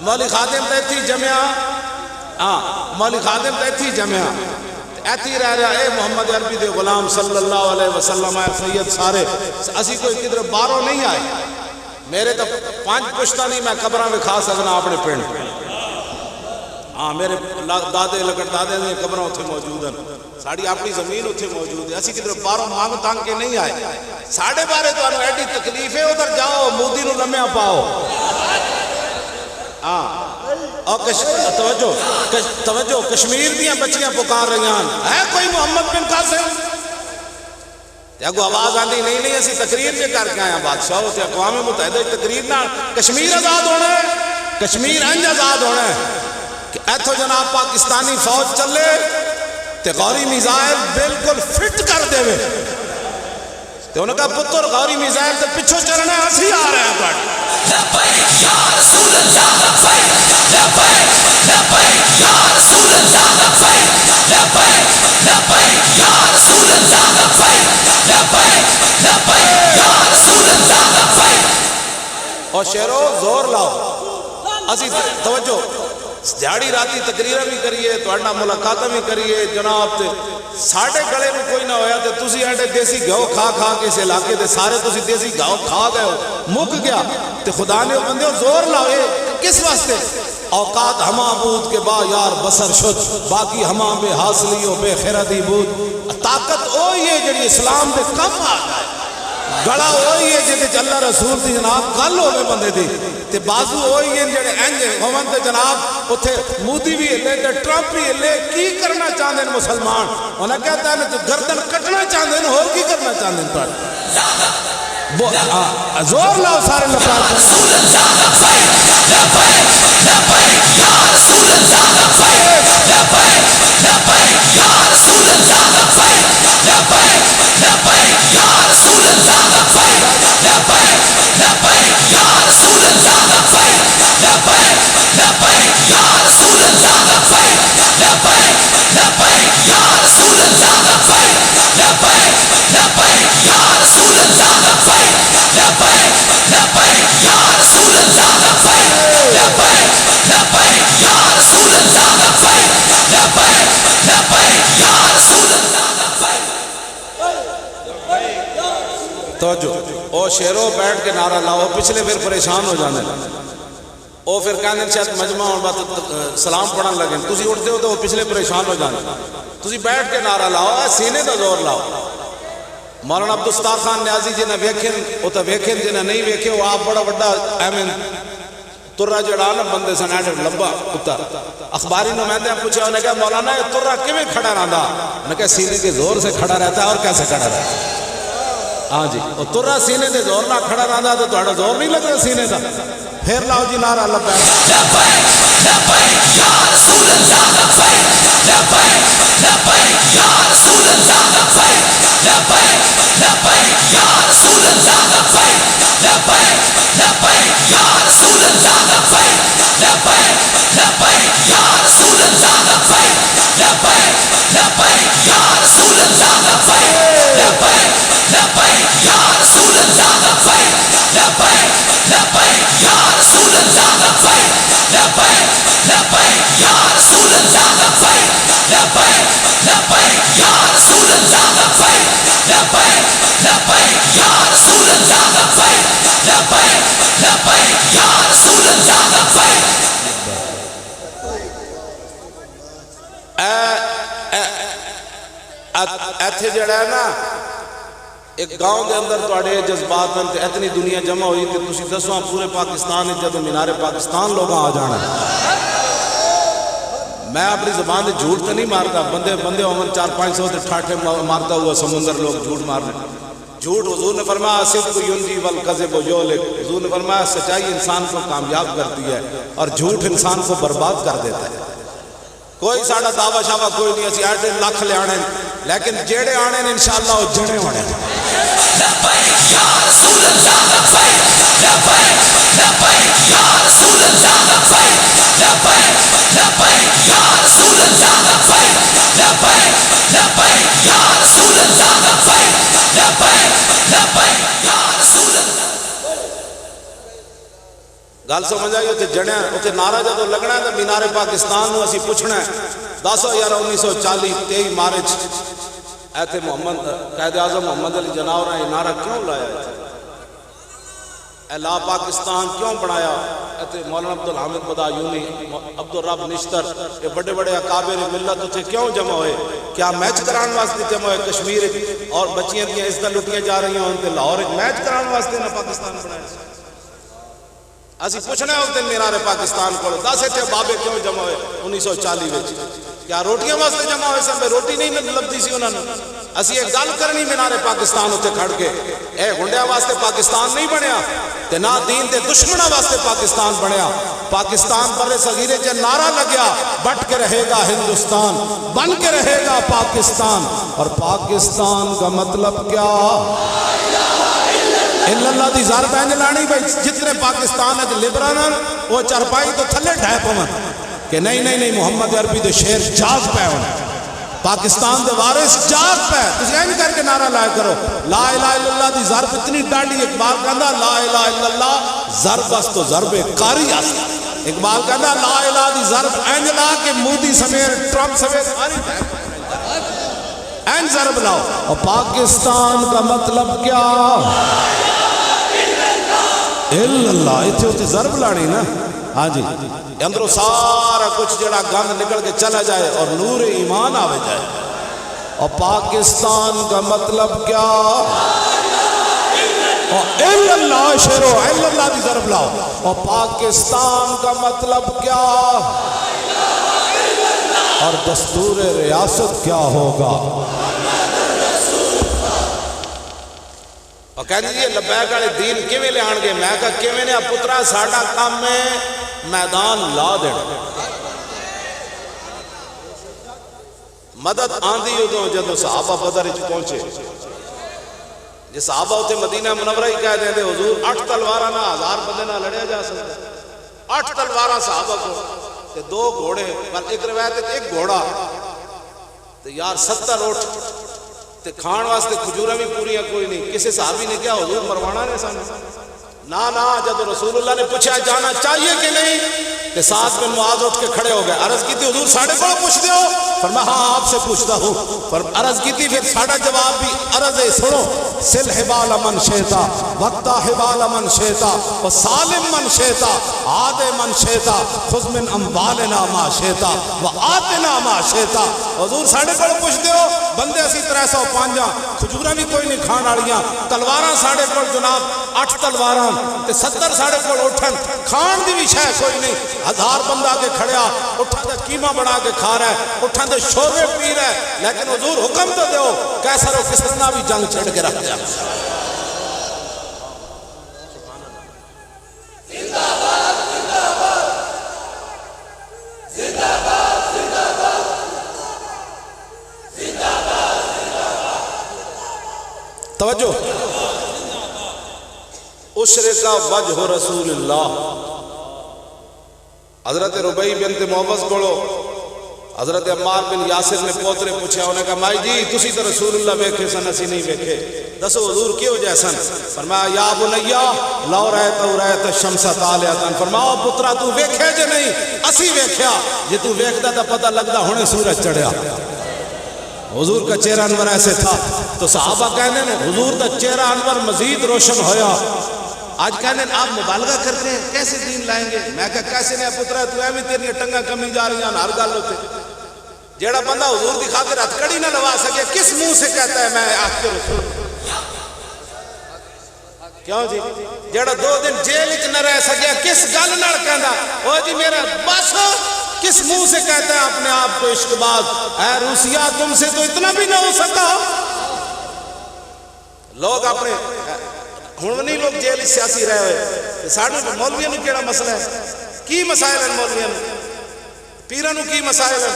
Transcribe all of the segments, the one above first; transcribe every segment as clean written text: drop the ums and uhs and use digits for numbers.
مولی خادم تے تھی جمعہ مولی خادم تے تھی جمعہ ایتھی رہ رہا اے محمد عربی دے غلام صلی اللہ علیہ وسلم اے سید سارے اسی کوئی کدھر باہروں نہیں آئے میرے تو 5 پشتہ نہیں میں قبرہ میں کھا سکنا اپنے پنڈ میرے دادے لگن دادے نے قبروں اتھے موجود ہیں ساڑی اپنی زمین اتھے موجود ہے اسی کدھر باہروں مانگ تانگ کے نہیں آئے ساڑھے بارے تو انہوں ایڈی تکلیف ہے ادھر جاؤ مودی نو لمحہ پاؤ اور توجہ کشمیر دیاں بچیاں پکار رہی ہیں ہے کوئی محمد بن قاسم یا کو آواز آندی نہیں اسی تقریر سے کر کے آیا بادشاہ ہوتے اقوام متحدہ تقریر نہ کشمیر آزاد ہونا ہے کشمیر انج آزاد ہونا ہے کہ ایتھو جناب پاکستانی فوج چلے تے غوری میزائل بالکل فٹ کر دے وے تے انہوں نے کہا پتر غوری میزائل تے پچھو چلنے ہنسی آ رہے ہیں پڑھ لبیک یا رسول اللہ لبیک لبیک لبیک یا رسول اللہ لبیک لبیک لبیک یا رسول اللہ لبیک لبیک لبیک یا رسول اللہ لبیک اور شہروں زور لاؤ اسی توجہ جھاڑی راتی تقریرہ بھی کریے توڑنا ملاقاتہ بھی کریے جناب تے ساڑھے گلے میں کوئی نہ ہویا تے تسی ایڈے دیسی گھو کھا کھا کے سے علاقے تے سارے تسی دیسی گھو کھا گئے ہو مک گیا تے خدا نے بندے ہو زور لاؤ کس واسطے اوقات ہما بود کے با یار بسر شد باقی ہما بے حاصلی و بے خیردی بود طاقت اوہی ہے جڑی اسلام دے کم آ گئے گڑا ہوئی ہے جیتے اللہ رسول دی جناب کل ہوئے بندے دی تے بازو ہوئی ہے جڑے انج ہومن تے جناب اتھے مودی بھی لے تے ٹرمپ بھی لے کی کرنا چاہتے ہیں مسلمان انہاں کہتا ہے تو گردن کٹنا چاہتے ہیں اور کی کرنا چاہتے ہیں پر زور لاؤ سارے لپار رسول اللہ لبیک لبیک لبیک یا رسول اللہ لبیک لبیک لبیک یا رسول اللہ لبیک لبیک لبیک یا رسول اللہ لبیک لبیک لبیک یا رسول اللہ لبیک لبیک لبیک یا رسول اللہ لبیک لبیک لبیک یا رسول اللہ لبیک لبیک لبیک یا رسول اللہ لبیک لبیک لبیک یا رسول اللہ لبیک لبیک لبیک یا رسول اللہ لبیک لبیک لبیک یا رسول اللہ توجہ او شیروں بیٹھ کے نعرہ لاؤ پچھلے پھر پریشان ہو جانے او پھر کہنے شاید مجمع اور بات سلام پڑھن لگے تسی اٹھتے ہو تو وہ پچھلے پریشان ہو جانے تسی بیٹھ کے نعرہ لاؤ سینے کا زور لاؤ مولانا عبدالستار خان نیازی جنہیں ویکھن وہ تو ویکھن جنہیں نہیں ویکھے وہ آپ بڑا بڑا ایمن ترہ جڑانا بندے سے نیٹر لبا اتر اخباری نمائندے ہیں پوچھا انہیں کہا مولانا یہ ترہ کیویں کھڑا رہا انہیں کہا سینے کے زور سے کھڑا رہتا ہے اور کیسے کھڑا رہتا ہے ہاں جی اور ترہ سینے دے زور نہ کھڑا رہا تو تھوڑا زور نہیں لگ رہا سینے دا پھر لاؤ جی نعرہ لبیک لبیک لبیک یا رسول اللہ لبیک لبیک لبیک یا رسول اللہ لبیک لبیک لبیک یا رسول اللہ لبیک لبیک لبیک یا رسول اللہ لبیک لبیک لبیک یا رسول اللہ لبیک لبیک لبیک یا رسول اللہ لبیک لبیک لبیک یا رسول اللہ لبیک لبیک لبیک یا رسول اللہ لبیک لبیک لبیک یا رسول اللہ لبیک لبیک لبیک یا رسول اللہ لبیک لبیک لبیک یا رسول اللہ لبیک لبیک لبیک یا رسول اللہ لبیک ایتھے جڑا ہے نا ایک گاؤں کے اندر توڑے جذبات ہیں اتنی دنیا جمع ہوئی کہ تسی دسواں پورے پاکستان جب مینار پاکستان لوگ آ جانا میں اپنی زبان سے جھوٹ تو نہیں مارتا بندے عمر 400-500 سے ٹھاٹھے مارتا ہوا سمندر لوگ جھوٹ مارنے جھوٹ حضور نے فرمایا صدق ینجی والکذب یہلک حضور نے فرمایا سچائی انسان کو کامیاب کرتی ہے اور جھوٹ انسان کو برباد کر دیتا ہے کوئی ساڑھا دعویٰ شاوہ کوئی نہیں اسی آٹھے لاکھ لے آنے لیکن جیڑے آنے انشاءاللہ وہ جڑے ہونے لبیک یا رسول اللہ لبیک لبیک لبیک یا رسول اللہ لبیک لبیک لبیک یا رسول اللہ لبیک لبیک لبیک یا رسول اللہ لبیک لبیک لبیک یا رسول اللہ گل سمجھ آئی؟ اتنے جڑیا اتنے نعرہ جدو لگنا ہے تو مینار پاکستان نو اسی پوچھنا ہے دسو یار 1940 23 مارچ ایتھے محمد قائد اعظم محمد علی جناح نے یہ نعرہ کیوں لایا ہے؟ اے لا پاکستان کیوں بنایا؟ ایتھے مولانا عبدالحامد بدایونی، عبدالرب نشتر، یہ بڑے بڑے اکابر ملت اتنے کیوں جمع ہوئے؟ کیا میچ کران واسطے جمع ہوئے؟ کشمیر اور بچیاں دیا عزتاں لٹیاں جا رہی ہیں تے لاہور ایک میچ کران واسطے نہ پاکستان بنایا؟ اسی پوچھنا ہے اس دن مینار پاکستان کو دس اتنے بابے کیوں جمع ہوئے 1940 وچ؟ کیا روٹیاں واسطے جمع ہوئے سن؟ روٹی نہیں لبدی سی انہوں نے؟ اسی ایک گل کرنی مینار پاکستان اتنے کھڑ کے اے گنڈیا واسطے پاکستان نہیں بنیا تے نہ دین دے دشمنوں واسطے پاکستان بنیا۔ پاکستان پر صغیرے جے نعرہ لگیا بٹ کے رہے گا ہندوستان، بن کے رہے گا پاکستان۔ اور پاکستان کا مطلب کیا؟ اللہ دی زار پہنج لانی بھائی جتنے پاکستان ہے لبران وہ چرپائی تو تھلے ڈھائے پون کہ نہیں محمد عربی دے شیر جاگ پہ ہونا، پاکستان دے وارث جاگ پہ۔ تسی این کر کے نعرہ لائے کرو لا الہ الا اللہ دی ضرب اتنی ڈاڑی۔ اقبال کہندا لا الہ الا اللہ ضرب اس تو ضرب کاری اس۔ اقبال کہندا لا الہ دی ضرب این لا کہ مودی سمیت ٹرمپ سمیت ساری این ضرب لاؤ۔ اور پاکستان کا مطلب کیا؟ اللہ اتھے اتھے ضرب لاڑی نا۔ ہاں جی اندروں سارا کچھ جڑا گند نکل کے چلا جائے اور نور ایمان آوے جائے۔ اور پاکستان کا مطلب کیا؟ اللہ شیرو اللہ دی ضرب لاؤ۔ اور پاکستان کا مطلب کیا؟ اور دستور ریاست کیا ہوگا؟ اور کہہ دیجئے لبیک والے دین کیویں لے آن گے؟ میں کہا کیویں نے پترا ساڈا کام ہے میدان لا دینا۔ مدد آندھی ادوں جدوں صحابہ بدر وچ پہنچے، جے صحابہ اتنے مدینہ منورہ ہی کہہ دیں حضور 8 تلواراں نہ 1000 بندے نہ لڑیا جا سکتا، 8 تلواراں صحابہ کو تے 2 گھوڑے، پر ایک روایت ایک گھوڑا تے یار 70 اونٹ تے کھان واسطے کھجوراں بھی پوریاں کوئی نہیں۔ کسی صحابی نے کیا حضور مروانا نے سن؟ نا جب رسول اللہ نے پوچھا جانا چاہیے کہ نہیں تے سعد بن معاذ اٹھ کے کھڑے ہو گئے، عرض کی تھی حضور ساڑھے کو پوچھ دیو؟ فرمایا ہاں آپ سے پوچھتا ہوں۔ عرض کی تھی پھر ساڑھا جواب بھی عرض ہے سنو، سل حبال من شیطا وقتا حبال من شیطا وسالم من شیطا عاد من شیطا خذ من اموالنا ما شیطا وآتنا ما شیطا۔ حضور ساڑھے کو پوچھ دیو؟ بندے اسی 305 کھجوراں بھی کوئی نہیں کھان والیاں، تلواراں ساڑھے کو جناب 8 تلواراں تے 70 ساڑھے کو اٹھن کھان دی بھی شے کوئی نہیں۔ 1000 بندہ کے کھڑیا اٹھا تے قیمہ بنا کے کھا رہا ہے، اٹھا تے شوربے پی رہا ہے، لیکن حضور حکم تو دیو کیسر و کسرا بھی جنگ چھڑ کے رکھ دیا۔ توجہ، اشرق وجہ رسول اللہ۔ حضرت ربیع بنت معوذ کو حضرت عمار بن یاسر نے پوترے پوچھا، انہوں نے کہا مائی جی تسی تو رسول اللہ ویکھے سن اسی نہیں ویکھے، دسو حضور کیوں جیسن؟ فرمایا یا بنیا لو رأیت الشمس طالعۃ، فرمایا پترا تو ویکھے جے نہیں اسی ویکھیا، جے تو ویکھدا تا پتہ لگدا ہونے سورج چڑھیا۔ حضور کا چہرہ انور ایسے تھا تو صحابہ کہنے حضور کا چہرہ انور مزید روشن ہویا۔ آج کہنے آپ مبالغہ کرتے ہیں کیسے دین لائیں گے؟ میں کہا کیسے نہیں پترا تو ایویں تیری ٹنگاں کمی جا رہی ہیں ہر گل ہوتے، جیڑا بندہ حضور دی خاطر ہتھکڑی نہ لوا سکے کس منہ سے کہتا ہے میں آپ کے رسول؟ کیوں جی؟ جیڑا 2 دن جیل وچ نہ رہ سکیا کس گل نال کہندا او جی میرا بس؟ کس منہ سے کہتا ہے اپنے آپ کو عشق باز؟ اے روسیا تم سے تو اتنا بھی نہ ہو سکا۔ لوگ اپنے ہن نہیں لوگ جیل سیاسی رہے ہوئے، ساڈے مولویاں نوں کیڑا مسئلہ ہے؟ کی مسائل ہیں مولویاں نوں؟ پیراں نوں کی مسائل ہیں؟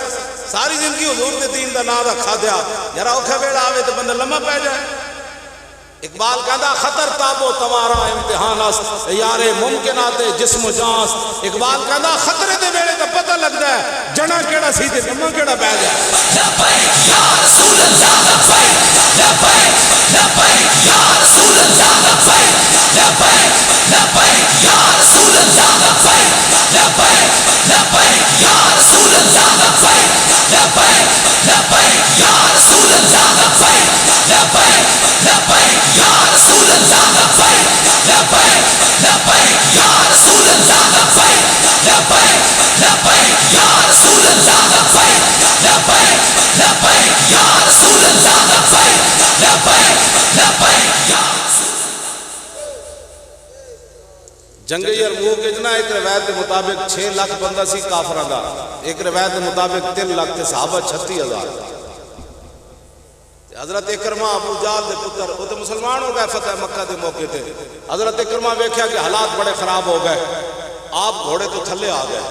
ساری زندگی حضور دے دین دا نام رکھا دیا، ذرا اوکھا ویلا آوے تے بندہ لمحہ پہ جائے۔ اقبال کہندا خطر تابو تمہارا امتحان است یار ممکنات جسم و جان است۔ اقبال کہندا خطرے دے ویلے تے پتہ لگدا ہے جنا کیڑا سی تے لمحہ کیڑا پہ جائے۔ لبیک یا رسول اللہ لبیک لبیک لبیک یا رسول اللہ لبیک لبیک لبیک یا رسول رسول اللہ لبیک لبیک لبیک یا رسول اللہ لبیک لبیک لبیک یا رسول اللہ لبیک لبیک لبیک یا رسول اللہ لبیک لبیک لبیک یا رسول اللہ لبیک لبیک لبیک یا رسول اللہ لبیک لبیک لبیک یا رسول اللہ لبیک لبیک لبیک یا جنگ یرموک اجنا ایک روایت کے مطابق 6 لاکھ بندہ سی کافرہ دا، ایک روایت کے مطابق 3 لاکھ تے صحابہ 36,000. حضرت اکرمہ ابو جہل دے پتر وہ تو مسلمان ہو گئے فتح مکہ دے موقع تے. حضرت اکرمہ ویکھیا کہ حالات بڑے خراب ہو گئے، آپ گھوڑے تو تھلے آ گئے.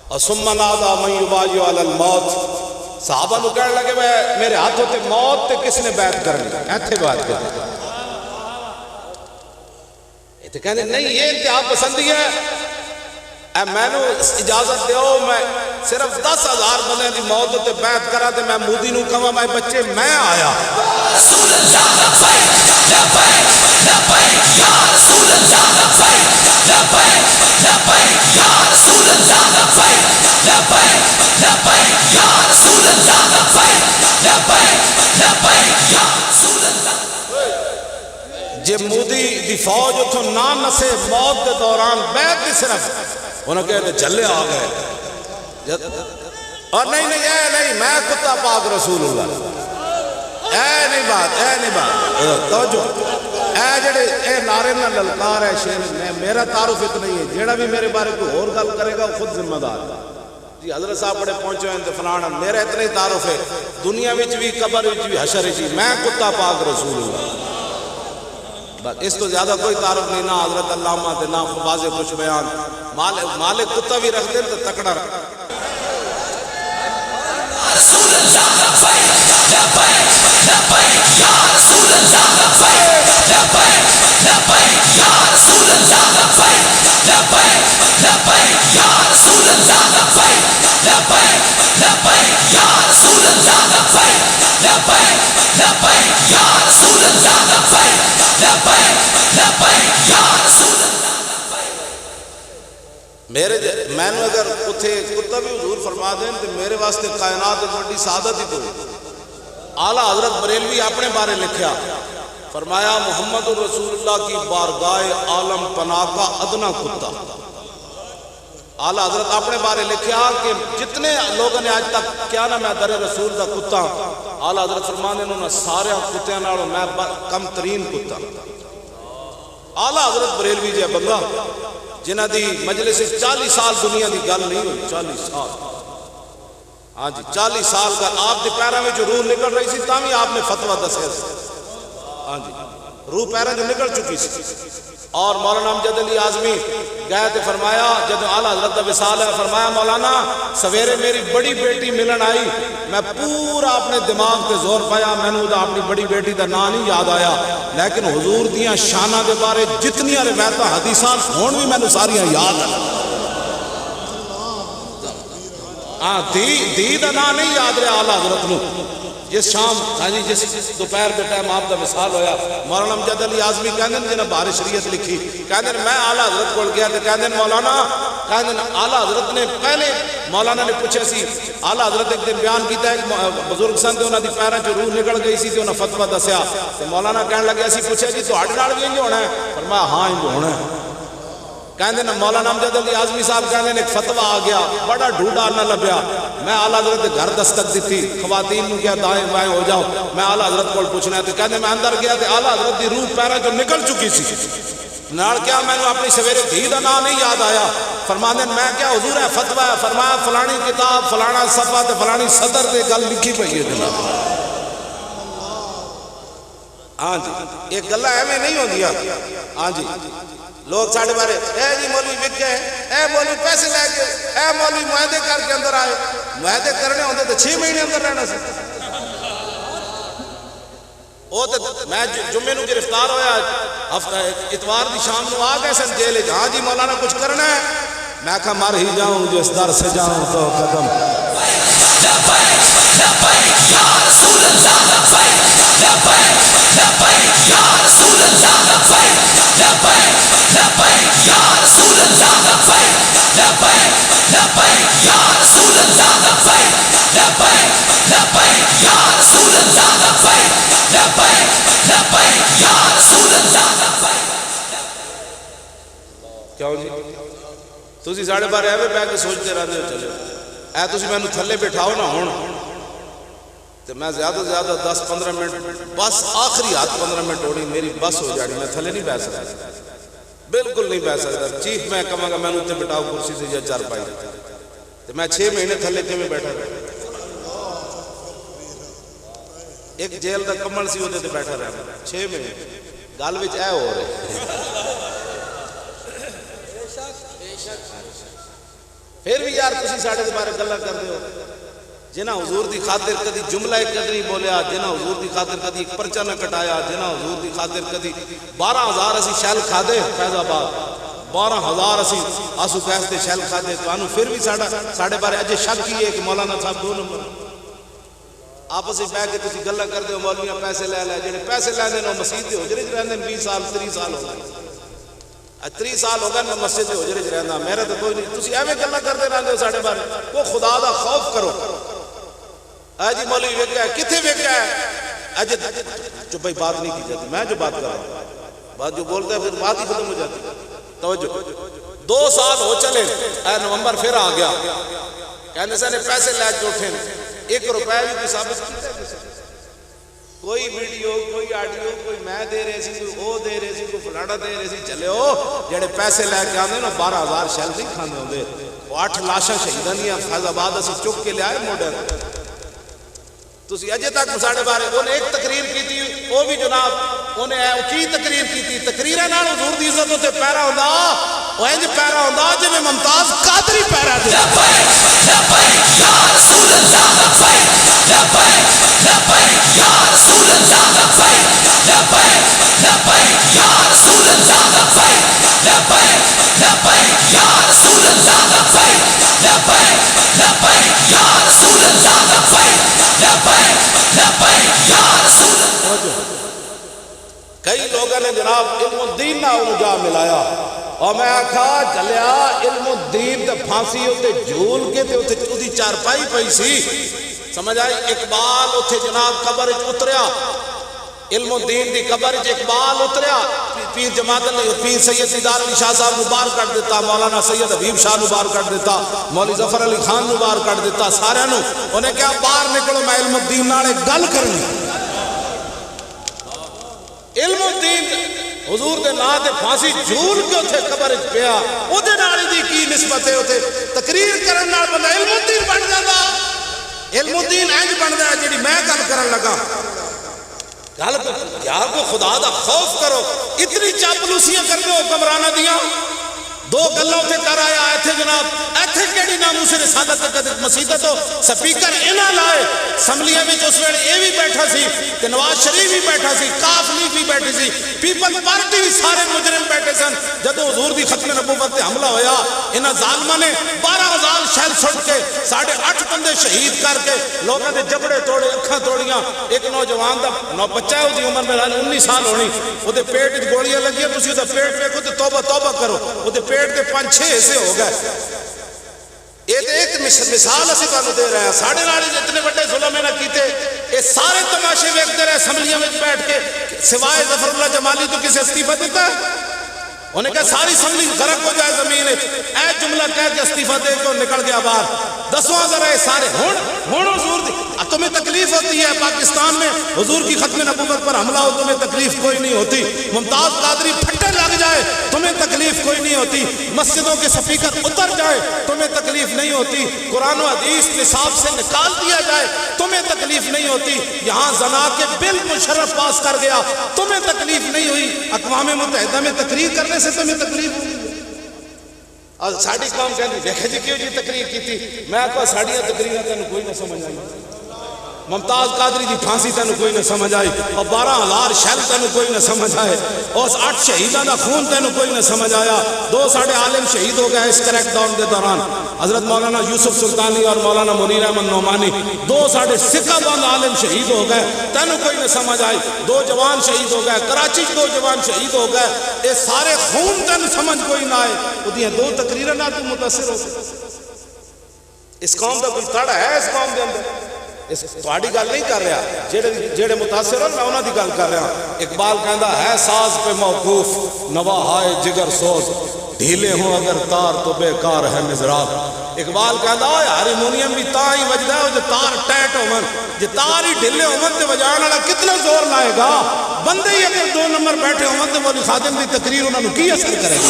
اور ثم نادى من يبايع على الموت، صحابہ نو کہنے لگے میرے ہاتھوں تے موت تے کس نے بیعت کرنی؟ ایتھے بات کرنی تو کہنے نہیں یہ انتہا پسندی ہے، اے میں نو اجازت دیو میں صرف 10,000 بندے دی موت تے بیعت کرا تے میں مودی نو کہاں میں بچے میں آیا. رسول اللہ لبیک لبیک لبیک یا رسول اللہ لبیک لبیک لبیک یا رسول اللہ لبیک لبیک لبیک یا رسول اللہ لبیک لبیک لبیک یا رسول اللہ. جے مودی دی فوج اتھوں نہ نسے موت کے دوران بیعت دی صرف انہوں کہتے جھلے آ گئے اور نہیں میں کتا پاک رسول اللہ اے نہیں بات توجہ اے جڑے اے نعرے نہ للکار ہے شیر میرا تعارف اتنا ہی ہے، جیڑا بھی میرے بارے کوئی اور گل کرے گا خود ذمہ دار ہے. جی حضرت صاحب بڑے پہنچے ہیں فلانا میرا اتنا ہی تعارف ہے، دنیا وچ بھی قبر وچ بھی حشر وچ بھی میں کتا پاک رسول اللہ. بس اس تو زیادہ کوئی تعارف نہیں، نہ حضرت علامہ دے نہ واضح کچھ بیان. مالک کتا بھی رکھ دے تو تکڑا رکھ. رسول اللہ لبیک لبیک لبیک یا رسول اللہ لبیک لبیک لبیک یا رسول اللہ لبیک لبیک لبیک یا رسول اللہ لبیک لبیک لبیک یا رسول اللہ لبیک لبیک لبیک یا رسول اللہ لبیک لبیک لبیک یا رسول اللہ. میں نے اگر اتھے کتا بھی حضور فرما دیں تو میرے واسطے کائنات ایک بڑی سعادت ہی کوئی. اعلیٰ حضرت بریلوی اپنے بارے لکھیا فرمایا محمد رسول اللہ کی بارگاہ عالم پناہ کا ادنا کتا. اعلیٰ حضرت اپنے بارے لکھیا کہ جتنے لوگوں نے آج تک کیا نا میں در رسول دا کتا، اعلیٰ حضرت فرمانے انہوں سارے کتیاں نالوں میں کم ترین کتا. اعلیٰ حضرت بریلوی جے بندہ جنہ دی مجلس 40 سال دنیا دی گل نہیں ہوئی، 40 سال. ہاں جی 40 سال کا آپ دے پیروں میں جو روح نکل رہی سی تاں بھی آپ نے فتویٰ دسیا. ہاں جی روح پیروں جو نکل چکی سی. اور مولانا امجد علی اعظمی گئے تے فرمایا جب اعلیٰ حضرت دا وصال ہے فرمایا مولانا سویرے میری بڑی بیٹی ملن آئی، میں پورا اپنے دماغ تے زور پایا، میں نے اپنی بڑی بیٹی دا نام نہیں یاد آیا، لیکن حضور دیاں شانہ دے بارے جتنیاں روایتاں حدیثاں ہون بھی میں نے ساریاں یاد ہیں. ہاں دی دا نام نہیں یاد رہا اعلیٰ حضرت نو. جس شام ہاں جی جس دوپہر کے ٹائم آپ دا وصال ہویا مولانا امجد علی اعظمی کہندے جنہاں بارے شریعت لکھی کہندے میں اعلیٰ حضرت کول گیا تے کہندے مولانا کہندے اعلیٰ حضرت نے پہلے مولانا نے پوچھا سی اعلیٰ حضرت ایک دن بیان کیتا ہے بزرگ سن تے انہاں دی پیراں چ روح نکل گئی سی تے انہاں فتویٰ دسیا تے مولانا کہن لگے اسی پوچھا جی تہاڈے نال وی انج ہونا ہے؟ فرمایا ہاں انج ہونا ہے. کہندے نا مولانا امجد علی اعظمی صاحب کہندے ایک فتویٰ آ گیا بڑا ڈھونڈا نہ لبیا، میں اعلیٰ حضرت کے گھر دستک دیتی، خواتین نو کیا دائیں بائیں ہو جاؤ، میں اعلیٰ حضرت کو پوچھنا ہے تو کہندے میں اندر گیا تے اعلیٰ حضرت دی روح پیرا جو نکل چکی سی. نال کیا میں نے اپنی سویرے دھی دا نام نہیں یاد آیا. فرماندے میں کیا حضور ہے فتویٰ ہے؟ فرمایا فلانی کتاب فلانا صفحہ تے فلانی صدر تے گل لکھی پئی ہے جناب. ہاں جی یہ گلاں ایویں نہیں ہوندیاں. ہاں جی لوگ ساڑھے بارے اے جی مولوی بک گئے، اے مولوی پیسے لے کے، اے مولوی معاہدے کر کے اندر آئے. معاہدے کرنے ہوندے تو 6 مہینے اندر رہنا سی. وہ تو میں جمعے نو گرفتار ہویا ہفتہ اتوار دی شام نو آ گئے سن جیل. ہاں جی مولانا کچھ کرنا ہے؟ میں کہا مر ہی جاؤں جس در سے جاؤں تو قدم کیوں جی تسی ساڑھے بارے ایویں پہ کے سوچتے رہتے ہو چلے اے تسی میں نے تھلے بٹھاؤ نہ ہون تو میں زیادہ سے زیادہ 10-15 منٹ بس آخری ہاتھ 15 منٹ ہوڑی میری بس ہو جاڑی میں تھلے نہیں بیٹھ سکتا بالکل نہیں بیٹھ سکتا چیف میں کہاں گا میں نے اتنے بٹھاؤ کرسی سے یا چار پائی تو میں 6 مہینے تھلے کے میں بیٹھا رہا ایک جیل دا کمل سی ہوتے تھے بیٹھا رہا 6 مہینے گال وچ اے ہو رہے پھر بھی یار تسی ساڑھے کے بارے گلہ کر دے ہو جنہ حضور دی خاطر کدی جملہ ایک نہیں بولیا جنہ حضور دی خاطر کدی ایک پرچہ نہ کٹایا جنہ حضور دی خاطر کدی 12,000 اسی شیل کھا دے فیض آباد 12,000 اسی آسو کیس دے شیل کھا دے تو آنو پھر بھی ساڑھے بارے اجے شک کی ہے کہ مولانا صاحب 2 نمبر آپس ہی پہ کے تسی گلہ کر دے ہو مولویاں پیسے لے لے جنہیں پیسے لے دے نو مسجد دے ہو جنہیں رہنے 20 سال 30 سال ہو گئے 30 سال ہو گئے میں مسجد ہو جرے رہنا میرا تو کوئی نہیں تسی ایویں گلا کرتے رہندے ہو ساڑھے بارے وہ خدا دا خوف کرو اے جی مولوی ویکھیا ہے کتھے ویکھیا ہے اج جو بھائی بات نہیں کی جاتی میں جو بات کر رہا ہوں بات جو بولتا ہے پھر بات ہی ختم ہو جاتی توجہ 2 سال ہو چلے اے نومبر پھر آ گیا کہنے سے نے پیسے لے کے اٹھے 1 روپے بھی کوئی ثابت کیتا کوئی ویڈیو کوئی آڈیو کوئی میں دے رہے سی کوئی او دے رہے سی کوئی فلانا دے رہے سی چلے ہو جڑے پیسے لے کے آندے نا 12,000 شیل نہیں کھاندے ہوندے وہ 8 لاشاں شہیدانیاں فیض آباد اسی چک کے لے آئے موڈر تسی اجے تک ساڑھے بارے انہیں ایک تقریر کی تھی وہ بھی جناب انہیں کی تقریر کی تھی تقریرہ نال حضور دی عزت ہوتے پیرا ہوندا وہ انج پیرا ہوندا جے میں ممتاز قادری پیرا دے لبیک یا رسول اللہ لبیک لبیک لبیک یا رسول اللہ لبیک لبیک لبیک یا رسول اللہ لبیک لبیک لبیک یا رسول اللہ لبیک لبیک لبیک یا رسول اللہ لبیک کئی لوگوں نے جناب علم الدین نہ جا ملایا اور میں آکھا چلیا علم الدین تے پھانسی ہوتے جھول کے تے ہوتی چارپائی پئی سی سمجھ آئی اقبال ہوتے جناب قبر اتریا علم الدین دی قبر اقبال اتریا پیر جماعت پیر سید دیدار علی شاہ صاحب نبار کر دیتا مولانا سید حبیب شاہ نبار کر دیتا مولی ظفر علی خان نبار کر دیتا سارے نو انہیں کیا باہر نکلو میں علم الدین نالے گل کرنی علم الدین حضور دے نا دے پھانسی جھول کے اتھے قبر پیا او دے نالی دی کی نسبت ہے اتھے تقریر کرن نال بندہ علم الدین بن جاتا علم الدین اینج بن جاتا جیڑی میں گل کرن لگا گل کو یار کو خدا دا خوف کرو اتنی چاپلوسیاں کرتے ہو کمرانہ دیاں 2 گلوں تے کر آیا ایتھے جناب ایتھے کیڑی ناموس رسالت تک مسیحت ہو سپیکر انہاں لائے اسمبلیاں وچ اس ویلے اے بھی بیٹھا سی تے نواز شریف بھی بیٹھا سی کاف لیگ بھی بیٹھی سی پیپل پارٹی بھی سارے مجرم بیٹھے سن جدوں حضور دی ختم نبوت تے حملہ ہویا انہاں ظالماں نے 12,000 شیل سٹ کے 8.5 بندے شہید کر کے لوگوں دے جبڑے توڑے اکھاں توڑیاں ایک نوجوان دا نو بچہ ہے دی عمر میں 19 سال ہونی او دے پیٹ وچ گولیاں لگیاں تسی او دا پیٹ ویکھو تے توبہ کرو او دے پیٹ کے 5-6 حصے ہو گئے یہ ایک مثال اسی کو دے رہے ہیں ساڑھے ناڑی جتنے بڑے ظلم نہ کیتے یہ سارے تماشے ویکھتے رہے اسمبلیوں میں بیٹھ کے سوائے ظفر اللہ جمالی تو کسی استعفیٰ دیتا ہے انہیں کہا ساری اسمبلی غرق ہو جائے زمین اے جملہ کہہ کے استعفیٰ دے کے نکل گیا باہر 10واں ذرا سارے ہون حضور دی تمہیں تکلیف ہوتی ہے پاکستان میں حضور کی ختم نبوت پر حملہ ہو تمہیں تکلیف کوئی نہیں ہوتی ممتاز قادری پھٹے لگ جائے تمہیں تکلیف کوئی نہیں ہوتی مسجدوں کے سپیکر اتر جائے تمہیں تکلیف نہیں ہوتی قرآن و حدیث نصاب سے نکال دیا جائے تمہیں تکلیف نہیں ہوتی یہاں زنا کے بل مشرف پاس کر گیا تمہیں تکلیف نہیں ہوئی اقوام متحدہ میں تقریر کرنے سے تمہیں تکلیف ہوئی اور ساڑھی کام کہنے دیکھے جی کیوں جی تقریر کی تھی میں آپ کو ساڑھیاں تقریریں تینوں کوئی نہ سمجھ آئی ممتاز قادری دی پھانسی تینوں کوئی نہ سمجھ آئی، اور 12,000 شہل تینوں کوئی نہ سمجھ آئے، اور 8 شہیداں دا خون تینوں کوئی نہ سمجھ آیا۔ 2 ساڑھے عالم شہید ہو گئے اس کریک ڈاؤن دے دوران، حضرت مولانا یوسف سلطانی اور مولانا منیر احمد نعمانی، 2 ساڑھے سکہ بند عالم شہید ہو گئے، تینوں کوئی نہ سمجھ آئی۔ 2 جوان شہید ہو گئے، کراچی 2 جوان شہید ہو گئے، یہ سارے خون تینوں سمجھ کوئی نہ آئے۔ وہ دیاں 2 تقریریں نہ تو متاثر ہو گئے۔ اس قوم دا کوئی تڑا ہے اس قوم دے اندر؟ اس تواڈی گل نہیں کر رہا، جڑے متاثر ہو میں انہاں دی گل کر رہا۔ اقبال کہندا ہے ساز پہ موقوف نوا ہائے جگر سوز، ڈھیلے ہوں اگر تار تو بیکار ہے مزراب۔ اقبال کہندا ہے ہارمونیم بھی تاں ہی وجدا ہے جو تار ٹیٹ ہون، جے تار ہی ڈھلے ہون تے وجان والا کتنا زور لائے گا؟ بندے ہی اگر 2 نمبر بیٹھے ہون تے مولوی خادم دی تقریر انہاں نوں کی اثر کرے گی؟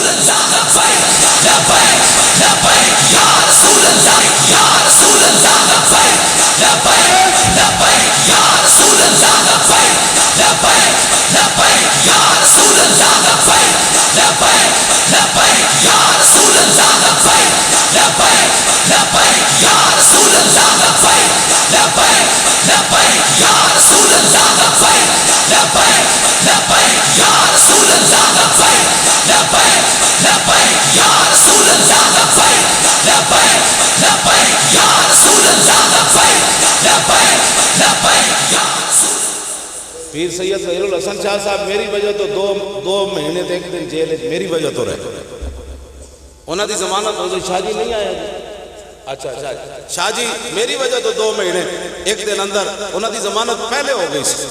پیر سید ظہیر الحسن شاہ صاحب میری وجہ تو 2 مہینے تے 1 دن جیل، میری وجہ تو رہے۔ انہاں دی ضمانت حضرت شاہ جی نہیں آیا جی؟ اچھا شاہ جی میری وجہ تو 2 مہینے 1 دن اندر انہاں دی ضمانت پہلے ہو گئی سی،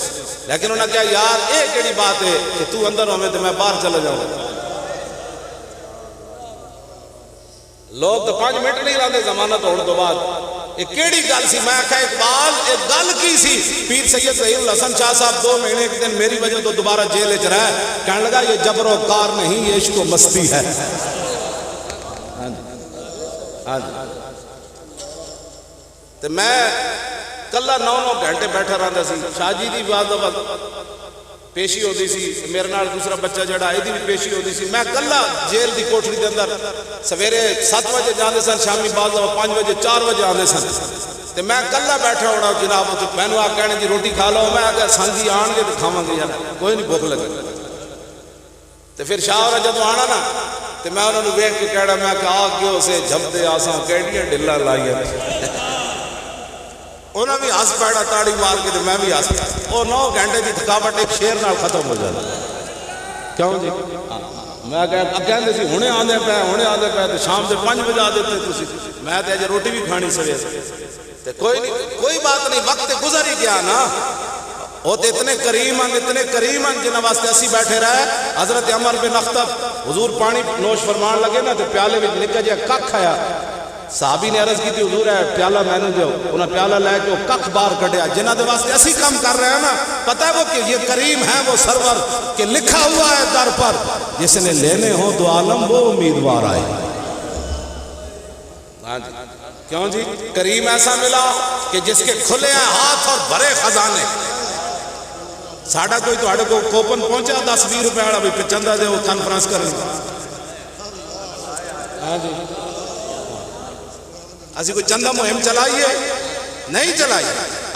لیکن انہاں کہا یار اے کیڑی بات ہے کہ تو اندر ہوئے تو میں باہر چلا جاؤں۔ لوگ تو 5 منٹ نہیں رہتے ضمانت ہونے تو بعد، ایک کیڑی گل سی؟ میں کہا اقبال ایک گل کی سی؟ پیر سید ظہیر الحسن شاہ صاحب 2 مہینے 1 دن میری وجہ تو دوبارہ جیل وچ رہے، کہنے لگا یہ جبر و کار نہیں، یہ عشق و مستی ہے۔ تو میں کلا 9 گھنٹے بیٹھا رہتا سی، شاہ جی دی بعد پیشی ہوتی سی، میرے نال دوسرا بچہ جڑا ہے دی بھی پیشی ہوتی سی، میں کلا جیل دی کوٹھری دے اندر سویرے 7 بجے جاندے سن، شامی بعد 5 بجے 4 بجے آندے سن، تے میں کلا بیٹھا ہونا جناب، میں نے آ کہنے جی روٹی کھا لو، میں آگے سن جی آن گے تو کھاواں گے یار، کوئی نہیں بھوک لگے۔ تے پھر شاہ اور جدوں آنا نا تے میں انہوں نے ویکھ کے کہنا، میں کہ آ کیوں سے جھپتے آساں کیڑیاں ڈلا لائیاں، انہوں نے ہس پیڑا تاڑی مار کے، میں بھی ہس، اور 9 گھنٹے کی تھکاوٹ ایک شیر نال ختم ہو جاتا۔ کیوں جی؟ میں کہندے سی ہونے آندے پے تو شام سے 5 بجے آ دیتے تسی، میں تے اج روٹی بھی کھانی سویرے، تے کوئی نہیں، کوئی بات نہیں، وقت گزر ہی گیا نا۔ وہ تو اتنے کریم ہیں جنہاں واسطے اسی بیٹھے رہے۔ حضرت عمر بن اخطب حضور پانی نوش فرمان لگے نا، تے پیالے وچ نکا جہا ککھ آیا، صحابی نے عرض کی تھی حضور ہے پیالہ میں نے دیو، انہاں پیالہ لے کے وہ ککھ بار کٹیا، جنہاں دے واسطے اسی کام کر رہے ہیں نا، پتہ ہے وہ کہ یہ کریم ہے وہ سرور کہ لکھا ہوا ہے در پر جس نے لینے ہوں دو عالم وہ امیدوار آئے۔ کیوں جی؟ کریم ایسا ملا کہ جس کے کھلے ہیں ہاتھ اور بھرے خزانے۔ ساڑھا کوئی تو آڑے کو کوپن پہنچا 10-20 روپے آڑا بھی چندہ دے وہ کانفرنس کر لیں۔ ہاں جی، اسی کوئی چندہ مہم چلائی ہے؟ نہیں چلائی۔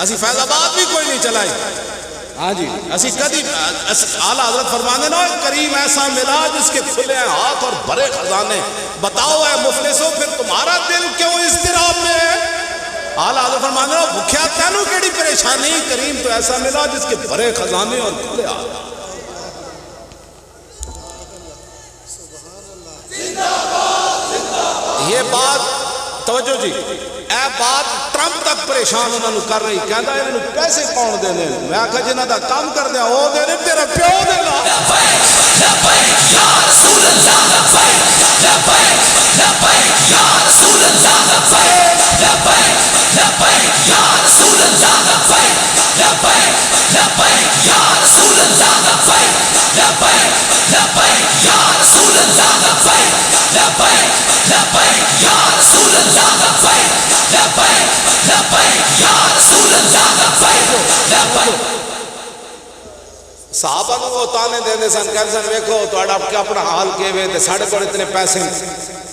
اسی فیض آباد بھی کوئی نہیں چلائی۔ ہاں جی، اسی کدی اعلیٰ حضرت فرمانے نا کریم ایسا ملا جس کے کھلے ہیں ہاتھ اور بھرے خزانے۔ بتاؤ اے مفلسو پھر تمہارا دل کیوں اضطراب میں ہے؟ اعلیٰ حضرت فرمانے نا بھکھیا تینوں کیڑی پریشانی، کریم تو ایسا ملا جس کے بھرے خزانے اور کھلے ہاتھ۔ یہ بات توجہ جی، اے بات ٹرمپ تک پریشان انہوں نے کر رہی، کہندا انہوں نے پیسے کون دے دیں؟ میں آکھا جنہاں دا کام کر دیا وہ دے دے، تیرا پیو دے گا۔ لبیک یا رسول اللہ، لبیک یا رسول اللہ، لبیک یا رسول اللہ، لبیک یا رسول اللہ، لبیک یا رسول اللہ، لبیک یا رسول اللہ، لبیک یا رسول اللہ۔ صحابہ کو وہ تانے دیندے سن کہندے سن ویکھو تہاڈا کیا اپنا حال کیویں تے ساڈے کول اتنے پیسے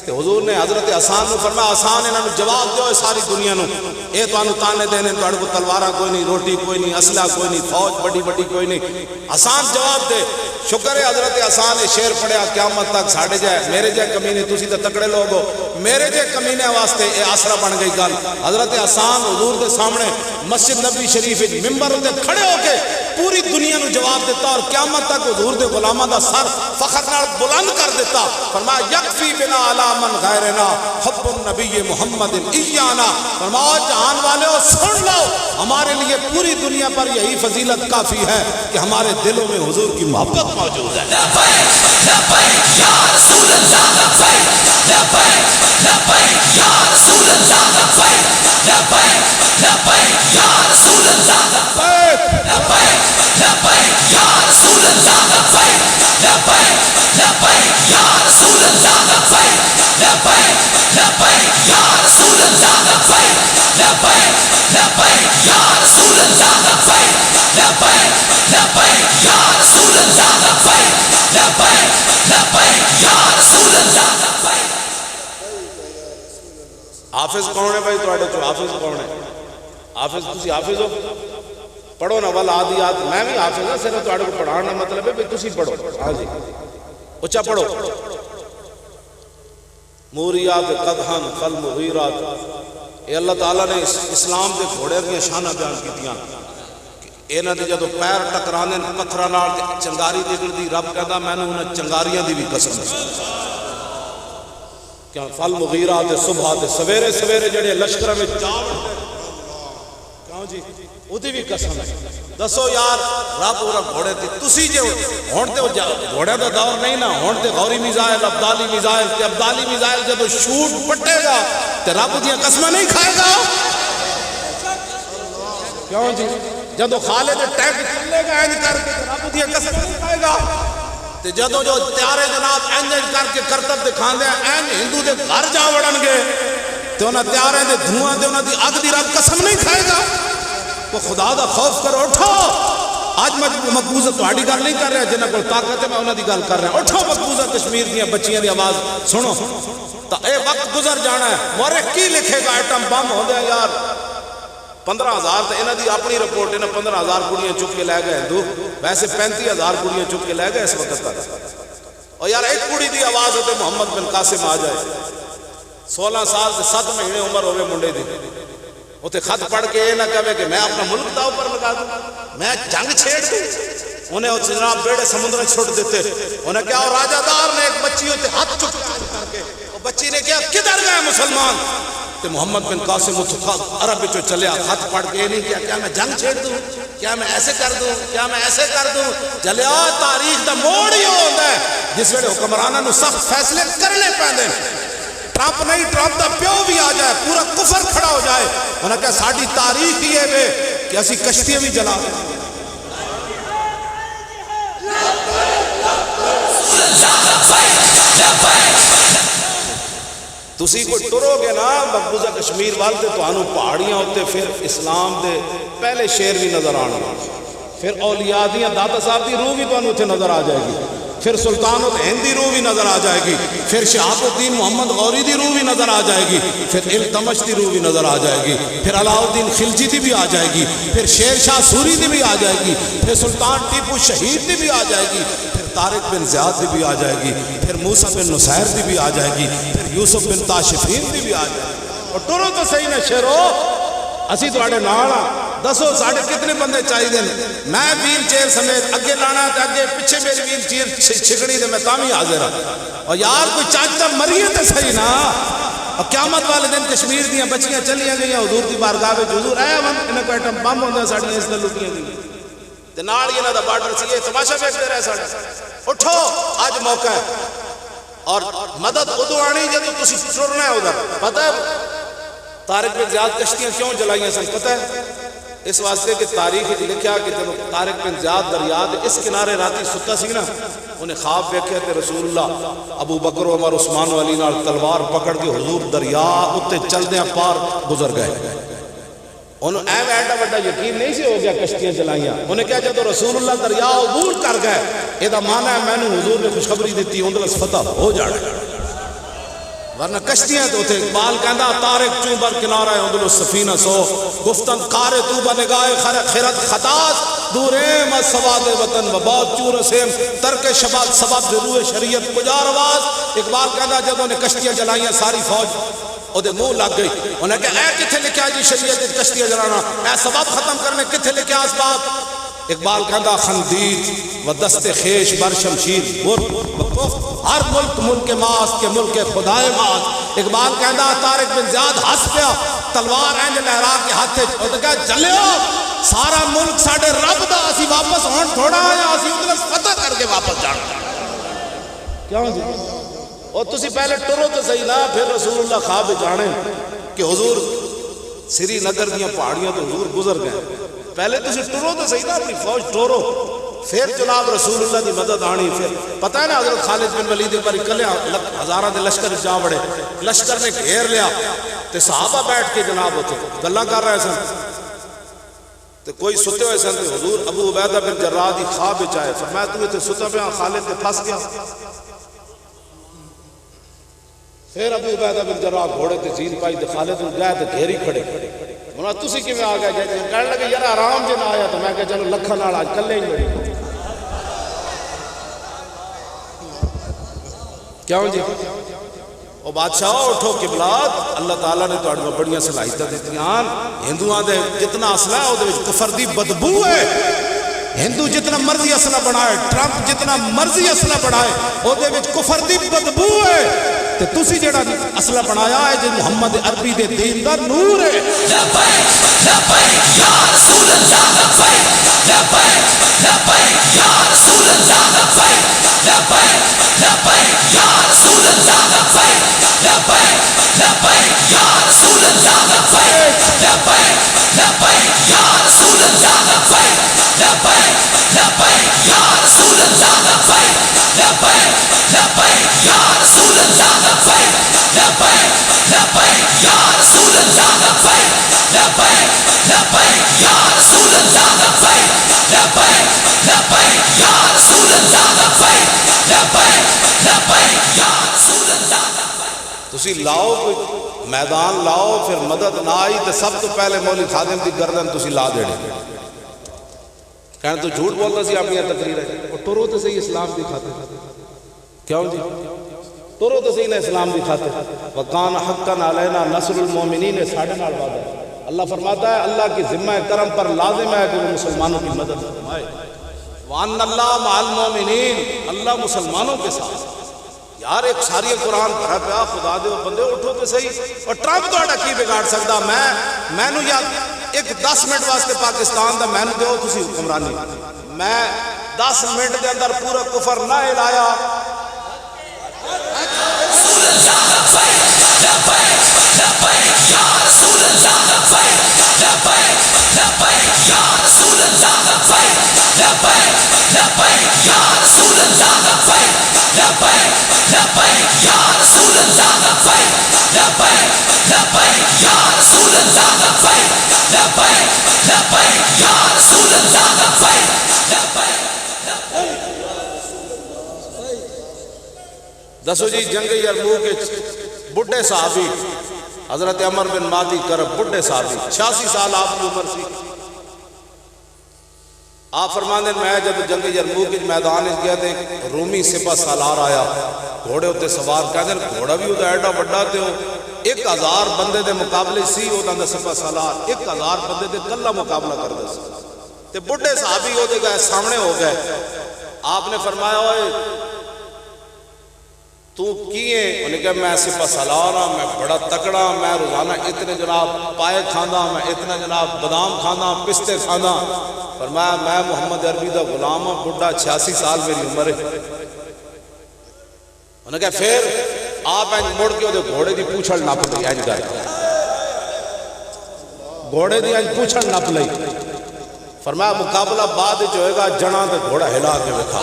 تے حضور نے حضرت حسان نو فرمایا حسان انہاں نو جواب دیو ساری دنیا نو اے تانوں تانے دینے تہاڈے کول تلواراں کوئی نہیں روٹی کوئی نہیں اسلحہ کوئی نہیں فوج بڑی بڑی کوئی نہیں حسان جواب دے شکر ہے حضرت حسان نے شعر پڑھیا قیامت تک ساڈے جائے میرے جائے کمینے تسی تے تکڑے لوگ ہو میرے جائے کمینے واسطے اے آسرا بن گئی گل حضرت حسان حضور دے سامنے مسجد نبی شریف ممبر تے کھڑے ہو کے پوری دنیا نو جواب دیتا اور قیامت تک حضور دے غلاماں دا سر فخر نال بلند کر دیتا فرمایا یکفی بنا علی من غیرنا حب النبی محمد ایانا فرمایا جہان والے سن لو ہمارے لیے پوری دنیا پر یہی فضیلت کافی ہے کہ ہمارے دلوں میں حضور کی محبت موجود ہے لبیک لبیک یا رسول اللہ لبیک لبیک لبیک یا رسول اللہ لبیک لبیک لبیک یا رسول اللہ لبیک لبیک یا رسول اللہ لبیک لبیک لبیک یا رسول اللہ لبیک لبیک لبیک یا رسول اللہ لبیک لبیک لبیک یا رسول اللہ لبیک لبیک لبیک یا رسول اللہ لبیک لبیک لبیک یا رسول اللہ لبیک حافظ کون ہے بھائی تواڈے چوں حافظ کون ہے حافظ تسی حافظ ہو پڑھو نا ول عادیات میں بھی حافظ ہوں صرف تواڈے کو پڑھانا مطلب ہے کہ تسی پڑھو ہاں جی اچھا پڑھو موریات قدحن فالمغیرات اے اللہ تعالیٰ نے اسلام دے گھوڑے دی شانہ بیان کیتیاں انہاں دے جدوں پیر ٹکرانے پتھراں نال چنگاری نکلدی رب کہندا میں انہاں چنگاریاں دی بھی قسم کیا فالمغیرات صبح تے سویرے سویرے جڑے لشکر میں چاول کیوں جی اودی بھی قسم ہے دسو یار رب اور گھوڑے تے تسی جو ہن تے گھوڑے دا دور نہیں نا ہن تے غوری میزائل ابدالی میزائل تے ابدالی میزائل جدوں شوٹ پٹے گا تے رب دیاں قسمیں نہیں کھائے گا کیوں جی جدوں خالد ٹینک چلے گا اینج کر کے رب دیاں قسمیں نہیں کھائے گا تے جدوں جو تیارے جناب اینج کر کے کرتب دکھاندے ہیں این ہندو دے گھر جا وڑن گے تے انہاں تیارے دے دھواں تے انہاں دی اگ دی رب قسم نہیں کھائے گا تو خدا دا خوف کرو اٹھو آج میں مقبوضہ تہاڈی گل نہیں کر رہا جنہاں کول طاقت ہے میں انہاں دی گل کر رہا اٹھو مقبوضہ کشمیر دیاں بچیاں دی آواز سنو تا اے وقت گزر جانا ہے مورخ کی لکھے گا ایٹم بم ہو گیا یار 15,000 تے انہاں دی اپنی رپورٹ انہاں 15,000 کڑیاں چک کے لے گئے ہندو ویسے 35,000 کڑیاں چک کے لے گئے اس وقت تک اور یار ایک کڑی دی آواز ہوتے محمد بن قاسم آ جائے 16 سال سے 7 مہینے عمر ہوئے منڈے دی وہ تے خط پڑھ کے یہ نہ کہے کہ میں اپنا ملک داؤ پر لگا دوں میں جنگ چھیڑ دوں انہیں وہ جناب بیڑے سمندر چھوڑ دیتے انہیں کیا اور راجہ دار نے ایک بچی ہوتے ہاتھ چک کر کے وہ بچی نے کیا کدھر گئے مسلمان تے محمد بن قاسم عرب جو چلے خط پڑھ کے یہ نہیں کیا کیا میں جنگ چھیڑ دوں کیا میں ایسے کر دوں کیا میں ایسے کر دوں چلے تاریخ دا موڑ ہی ہوتا ہے جس ویلے حکمرانوں نے سخت فیصلے کرنے پیندے ٹرمپ نہیں ٹرمپ دا پیو بھی آ جائے پورا کفر کھڑا ہو جائے انہوں نے کہا ساڑھی تاریخ ہی ہے کہ اسی کشتیاں بھی جلا تسی کو ٹرو گے نا مقبوضہ کشمیر والتے تو آنو پہاڑیاں ہوتے پھر اسلام دے پہلے شیر بھی نظر آنا پھر اولیاء دیاں داتا صاحب دی روح بھی تو آنو تھے نظر آ جائے گی پھر سلطان الہند دی روح بھی نظر آ جائے گی پھر شہاب الدین محمد غوری دی روح بھی نظر آ جائے گی پھر التمش دی روح بھی نظر آ جائے گی پھر علاؤ الدین خلجی دی بھی آ جائے گی پھر شیر شاہ سوری دی بھی آ جائے گی پھر سلطان ٹیپو شہید دی بھی آ جائے گی پھر طارق بن زیاد دی بھی آ جائے گی پھر موسیٰ بن نصیر دی بھی آ جائے گی پھر یوسف بن تاشفین دی بھی آ جائے گی اور ٹرو تو صحیح نہ شیرو اسی تو آڑے نالا دسو ساڑھے کتنے بندے چاہیے دیں میں ویل چیئر سمیت اگے لانا ہے اگے پچھے میری ویل چیئر چھکڑی دے میں تامی حاضر ہوں اور یار کوئی چاچتا مریے تے صحیح نا اور قیامت والے دن کشمیر دیاں بچیاں چلیاں گئی ہیں حضور دی بارگاہ میں حضور اے انہیں کو ایٹم بم ہوندے ساڑھیاں اس نے لٹیاں دی تے نال یہ نہ دا بارڈر سی یہ تماشا بیٹھتے رہے ساڑھے اٹھو آج موقع ہے اور مدد ادو آنی جب تسی ٹرنا ہے ادھر پتہ ہے طارق بن زیاد کشتیاں کیوں جلائیں سن پتہ ہے اس واسطے کہ تاریخ لکھیا کہ جب طارق بن زیاد دریا دے اس کنارے راتی ستا سی نا انہیں خواب ویکھے تے رسول اللہ ابو بکر و عمر عثمان و علی نال تلوار پکڑ کے حضور دریا اتے چل دیاں پار گزر گئے انہوں ایم ایڈا بڑا یقین نہیں سے ہو گیا کشتیاں چلائیاں. انہیں کہا جب رسول اللہ دریا عبور کر گئے یہ دا معنی ہے میں نے حضور نے خوشخبری دیتی اندلس فتح ہو جانا ورنہ کشتیاں تو تھے. اقبال کہندا طارق چوبر کنارہ اندلس سفینہ سو گفتن قار تو بنگاہ خیرت خطاس دوریم از سواد وطن و باد چور سیم ترک شباد سبب ضرور شریعت کجا رواز. اقبال کہندا جب انہیں کشتیاں چلائیاں ساری فوج او دے منہ لگ گئی. انہیں کہا اے کتھے لکھا جی شریعت کشتیاں جلانا اے سبب ختم کرنے کتھے لکھا اسباب. اقبال کہندا خندید و دست خیش بر شمشیر ہر ملک ملک ماست کے ملک خدائے ماست. اقبال کہندا طارق بن زیاد ہس پیا تلوار اینج لہرا کے ہاتھ او تے کہا چلیو سارا ملک ساڈے رب دا اسی واپس ہون تھوڑا آیا اسی ادھر فتح کر کے واپس جانا. کیوں جی اور تسی پہلے ٹرو تو صحیح نہ پھر رسول اللہ خواب جانے کہ حضور سری نگر دیاں پہاڑیاں تو حضور گزر گئے. پہلے تسی ٹرو تو صحیح نہ اپنی فوج ٹورو پھر جناب رسول اللہ دی مدد آنی. پھر پتہ ہے نا حضرت خالد بن ولید پر اکلے ہزاراں دے لشکر جا بڑے لشکر نے گھیر لیا تے صحابہ بیٹھ کے جناب ہوتے گلاں کر رہے سن تے کوئی ستے ہوئے سن تے حضور ابو عبیدہ بن جراح دی خواب وچ آئے فرمایا تو تے ستا پیا خالد تے پھس گیا. پھر ابو عبیدہ بن جراح گھوڑے تے زین پائی تے خالد نوں گئے تے گھیری کھڑے. انہاں تسی کیویں آ گئے کہنے لگے یار آرام جے نہ آیا تے میں کہ چلو لکھاں نال اج کلے ہی مری. کیوں جی او بادشاہ اٹھو قبلات اللہ تعالیٰ نے تہاڈیاں بڑیاں صلاحیتاں دتیاں. ہندوؤں دے جتنا اسلحہ ہے او دے وچ کفر دی بدبو ہے. ہندو جتنا مرضی اسلحہ بنائے ٹرمپ جتنا مرضی اسلحہ بنائے او دے وچ کفر دی بدبو ہے. تے تسی جڑا اسلحہ بنایا ہے جے محمد عربی دے دین دا نور ہے. لبیک لبیک یا رسول اللہ لبیک لبیک لبیک یا رسول اللہ لبیک لبیک لبیک یا رسول اللہ لبیک لبیک لبیک یا رسول اللہ لبیک لبیک لبیک یا رسول اللہ لبیک لبیک لبیک یا رسول اللہ لبیک لبیک لبیک یا رسول اللہ لبیک لبیک لبیک یا رسول اللہ لبیک لبیک لبیک یا رسول اللہ لبیک لبیک لبیک یا رسول اللہ لبیک لبیک لبیک یا رسول اللہ لبیک. تسی لاؤ کوئی میدان لاؤ پھر مدد نہ آئی تو سب تو پہلے مولی خادم دی گردن تسی لا دیڑے. کہنے تو جھوٹ بولتا سی اپنی تقریر ہے اور ٹرو تو صحیح اسلام دی خاطر. کیوں جی ٹرو تو صحیح نہ اسلام دی خاطر. وَقَانَ حَقًّا عَلَيْنَا نَصْرُ الْمُؤْمِنِينَ ساڑھے نال وعدہ ہے. اللہ فرماتا ہے اللہ کی ذمہ کرم پر لازم ہے کہ وہ مسلمانوں کی مدد فرمائے. وَأَنَّ اللَّهَ مَعَ الْمُؤْمِنِينَ اللہ مسلمانوں کے ساتھ. یار ایک ساری قرآن بھرا پیا خدا دے بندے اٹھو تو صحیح. اور ٹرمپ تہاڈا کی بگاڑ سکدا. میں نو یا ایک 10 منٹ واسطے پاکستان دا میں نو دیو تسی حکمرانی میں 10 منٹ دے اندر پورا کفر نہ ہلایا. رسول اللہ لبیک لبیک لبیک یا رسول اللہ لبیک لبیک لبیک یا رسول اللہ لبیک لبیک لبیک یا رسول اللہ لبیک لبیک لبیک یا رسول اللہ لبیک لبیک لبیک یا رسول اللہ لبیک لبیک لبیک یا رسول اللہ لبیک لبیک. دسو جی جنگ یرموک بڑھے صحابی حضرت عمر بن مادی کرب بڑھے صحابی 86 سال آپ کی عمر سی. آپ فرماندے میں جب جنگ یرموک میدان گیا تھے رومی سپہ سالار آیا گھوڑے ہوتے سوار کہتے ہیں گھوڑا بھی ہوتا ایڈا بڑا تے 1000 بندے دے مقابلے سی ہوتا دا سپہ سالار 1000 بندے دے کلا مقابلہ کر دے سی تے بڑھے صحابی ہوتے گئے سامنے ہو گئے. آپ نے فرمایا ہوئے تو کیے انہیں کہا میں سپہ سالار ہاں میں بڑا تکڑا میں روزانہ اتنے جناب پائے کھانا میں اتنا جناب بادام کھانا پستے کھانا. فرمایا میں محمد عربی دا غلام ہوں بڑھا 86 سال میری عمر ہے. انہیں کہا پھر آپ اینج مڑ کے وہ گھوڑے دی پوچھڑ نپ لئی اینج کر گھوڑے دی اینج پوچھڑ نپ لئی. فرمایا مقابلہ بعد جو ہوئے گا جنا تے گھوڑا ہلا کے بکھا.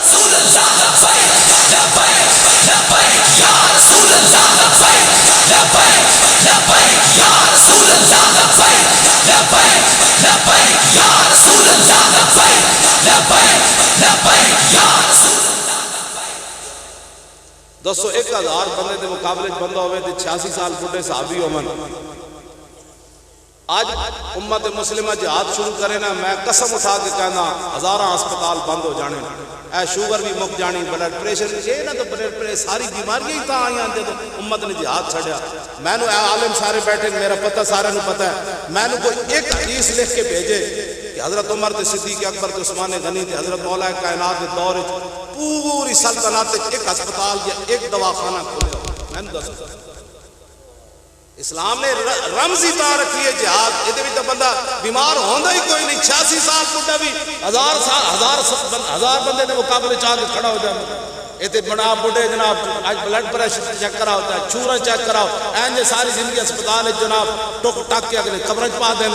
رسول اللہ لبیک لبیک لبیک یا رسول اللہ لبیک لبیک لبیک یا رسول اللہ لبیک دوستو 1000 بندے دے مقابلے بندہ ہوئے تے 86 سال بڑھے صحابی ہومن. آج امت مسلمہ جہاد شروع کرے نا، میں قسم اٹھا کے کہنا ہزاراں ہسپتال بند ہو جانے، اے شوگر بھی مک جانی، بلڈ پریشر یہ نہ تو بلڈ پریشر ساری بیماریاں ہی تاں آئیاں جے تو امت نے جہاد چھڑیا. میں نے عالم سارے بیٹھے، میرا پتہ سارے نو پتہ ہے، میں نے کوئی ایک حدیث لکھ کے بھیجے کہ حضرت عمر تے صدیق اکبر تے عثمان غنی تے حضرت مولا کائنات دے دور پوری سلطنت ایک ہسپتال یا ایک دواخانہ کھولیا. میں نے دس اسلام نے رمزی تا رکھی ہے جہاد، یہ بھی تو بندہ بیمار ہوندا ہی کوئی نہیں. 86 سال بڈھا بھی ہزار بندے کے مقابلے چاہ کے کھڑا ہو جائے. یہ بڑا بڈھے جناب آج بلڈ پریشر چیک کراؤ، چورا چیک کراؤ، این ساری زندگی اسپتال جناب ٹک ٹک کے اگلے قبر پا دیں.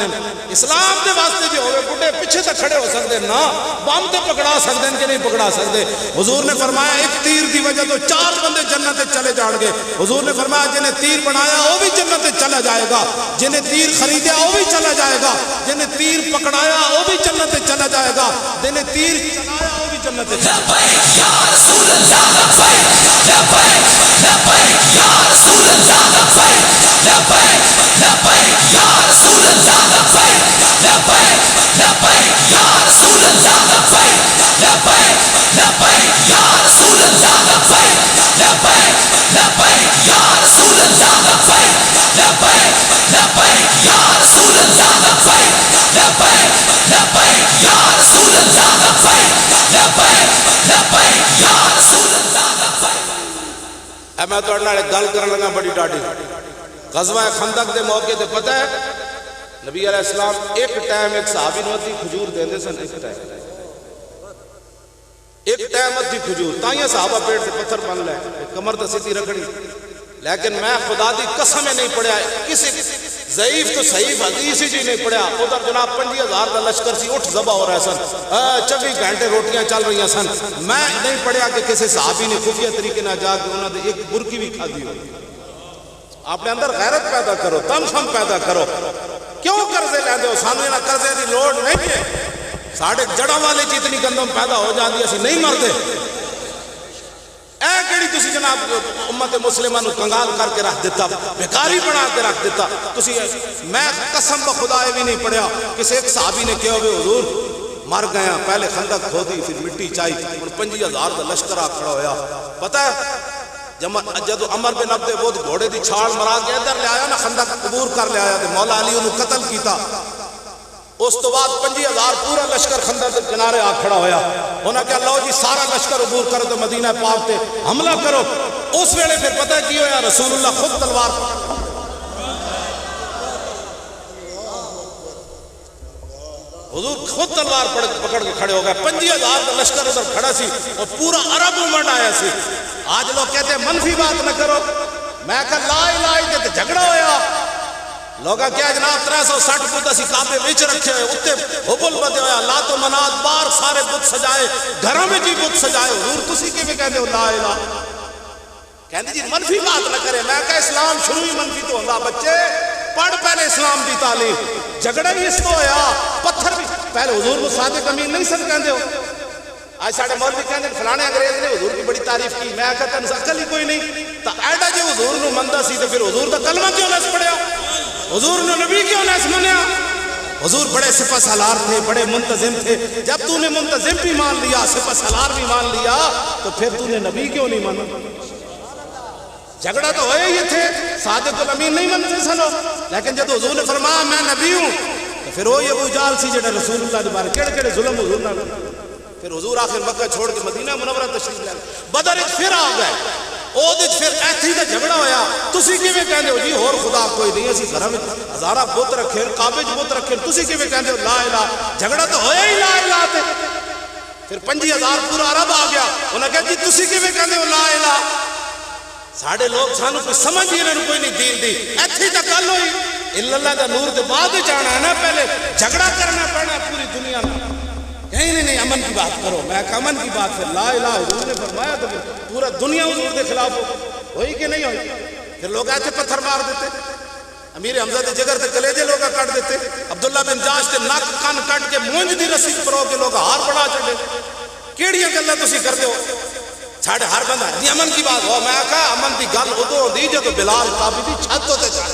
اسلام کے واسطے جو ہوئے بڈھے پیچھے تک کھڑے ہو سکتے ہیں نا، بم تو پکڑا سکتے ہیں کہ نہیں پکڑا سکتے. حضور نے فرمایا ایک تیر کی وجہ تو 4 بندے جنت چلے جان گے. حضور نے فرمایا جنہیں تیر بنایا وہ بھی جنت چلا جائے گا، جنہیں تیر خریدیا وہ بھی چلا جائے گا، جنہیں تیر پکڑایا وہ بھی جنت چلا جائے گا، جنہیں تیر چلایا وہ بھی جنت چلا جائے گا. یا رسول اللہ لبیک لبیک یا رسول اللہ لبیک لبیک لبیک یا رسول اللہ لبیک لبیک لبیک یا رسول اللہ لبیک لبیک لبیک یا رسول اللہ لبیک لبیک لبیک یا رسول اللہ لبیک لبیک لبیک یا رسول اللہ لبیک لبیک لبیک یا رسول اللہ لبیک لبیک لبیک یا رسول اللہ لبیک. میں تو گل کرنے لگا بڑی ڈاڈی. غزوہ خندق دے موقع تے پتہ ہے نبی علیہ السلام ایک ٹائم ایک صحابی نو ادھی کھجور دیندے سن. ایک ٹائم ادھی کھجور تائیں صحابہ پیٹ سے پتھر بن لے، کمر تے سیدھی رکھڑی. لیکن میں خدا دی قسم نہیں پڑھیا کسی ضعیف تو صحیح حدیث ہی نہیں پڑھیا. ادھر جناب 50,000 کا لشکر سی اٹھ ذبح ہو رہے سن، 24 گھنٹے روٹیاں چل رہی سن. میں نہیں پڑھیا کہ کسی صحابی نے خفیہ طریقے نہ جا کے انہوں نے ایک برکی بھی کھادی ہو. اپنے اندر غیرت پیدا کرو، تمخم پیدا کرو. کیوں قرضے لیندے ہو؟ سانو انہاں قرضے دی لوڑ نہیں ہے. ساڈے جڑاں والے جتنی گندم پیدا ہو جاندی اسی نہیں مردے. اے کیڑی تسی جناب امت مسلمہ نو کنگال کر کے رکھ دیتا، بیکاری بنا کے رکھ دیتا. تسی میں قسم بخدا یہ بھی نہیں پڑھیا کسی ایک صحابی نے کہا ہوئے حضور مر گیا، پہلے خندق کھودی پھر مٹی چائی، 50,000 کا لشکر آ کھڑا ہویا. پتہ ہے جدو عمر بن عبد بود گھوڑے دی چھاڑ مرا کے ادھر لے آیا نا، خندق عبور کر لے آیا تے مولا علی انہوں قتل کیتا. اس تو بعد 50,000 پورا لشکر خندق کے کنارے آ کھڑا ہویا. انہاں کہا لو جی سارا لشکر عبور کرو تو مدینہ پاک تے حملہ کرو. اس ویلے پھر پتہ کی ہویا؟ رسول اللہ خود تلوار حضور خود تلوار پکڑ کے کھڑے ہو گئے. 50,000 کا لشکر ادھر کھڑا سی اور پورا عرب مومنٹ آیا سی. آج لوگ کہتے ہیں منفی بات نہ کرو. میں کہا لا الہ الا اللہ جھگڑا ہویا. لوگا کیا جناب 360 فٹ اسی کعبے وچ رکھے ہوئے، اتنے حبل بدے ہویا، لات و منات بار سارے بت سجائے، گھروں میں جی بت سجائے. حضور تسی کیویں کہندے ہو لا الہ؟ کہندے جی منفی بات نہ کرے. میں کہا اسلام شروع ہی منفی تو ہوندا. بچے پڑھ پہلے اسلام دی تعلیم. جھگڑا ہی اس کو ہویا، پتھر بھی پہلے حضور کو صادق امین نہیں سن کہندے ہو. آج ساڑھے مولوی کہندے فلانے انگریز نے حضور کی بڑی تعریف کی. میں کہتا ہے عقل ہی کوئی نہیں. تو ایڈا جی حضور نو مندہ سی تو پھر حضور دا کلمہ کیوں نہ پڑھیا؟ حضور نے نبی کیوں نہ منیا؟ حضور بڑے سپہ سالار تھے، بڑے منتظم تھے. جب تو نے منتظم بھی مان لیا، سپہ سالار بھی مان لیا، تو پھر تو نے نبی کیوں نہیں مانا؟ جھگڑا تو ہوئے ہی تھے، صادق الامین نہیں منتے سنو. لیکن جب حضور نے فرمایا میں نبی ہوں تو پھر وہی ابو جہل سی جڑا رسول اللہ کے بارے کیڑے کیڑے ظلم حضور نہ. پھر حضور آخر مکہ چھوڑ کے مدینہ منورہ تشریف لے بدر پھر آ گئے. پھر ایتھی کا جھگڑا ہویا. تسی کیویں کہندے ہو جی اور خدا کوئی نہیں، اسی گھر میں ہزارہ بت رکھے، کعبے وچ بت رکھے، تسی کیویں کہندے ہو لا الہ؟ جھگڑا تو ہویا ہی لا الہ تے. پھر 50,000 پورا عرب آ گیا. انہاں کہا جی تسی کیویں کہندے ہو لا الہ؟ ساڑھے لوگ سانو کوئی سمجھ ہی انہوں کوئی نہیں دین دی. ایتھی تک گل ہوئی. اللہ کا نور دے بعد جانا ہے نا، پہلے جھگڑا کرنا پڑنا پوری دنیا میں. نہیں امن کی بات کرو. میں کہا امن کی بات. پھر لا الہ حضور نے فرمایا تو پورا دنیا حضور کے خلاف ہوئی کہ نہیں ہوئی؟ پھر لوگ ایسے پتھر مار دیتے. امیر حمزہ دے جگر تے کلیجے لوگ کٹ دیتے. عبداللہ بن جاش تے نک کن کٹ کے مونج دی رسی پرو کے لوگ ہار بڑھا چڑھے. کیڑیاں گلاں تسی کردے ہو؟ ساڑھے ہر بندہ جی امن کی بات ہو، میں کہا امن کی گل ادو ہوندی جب بلال کعبی دی چھت تے چڑھ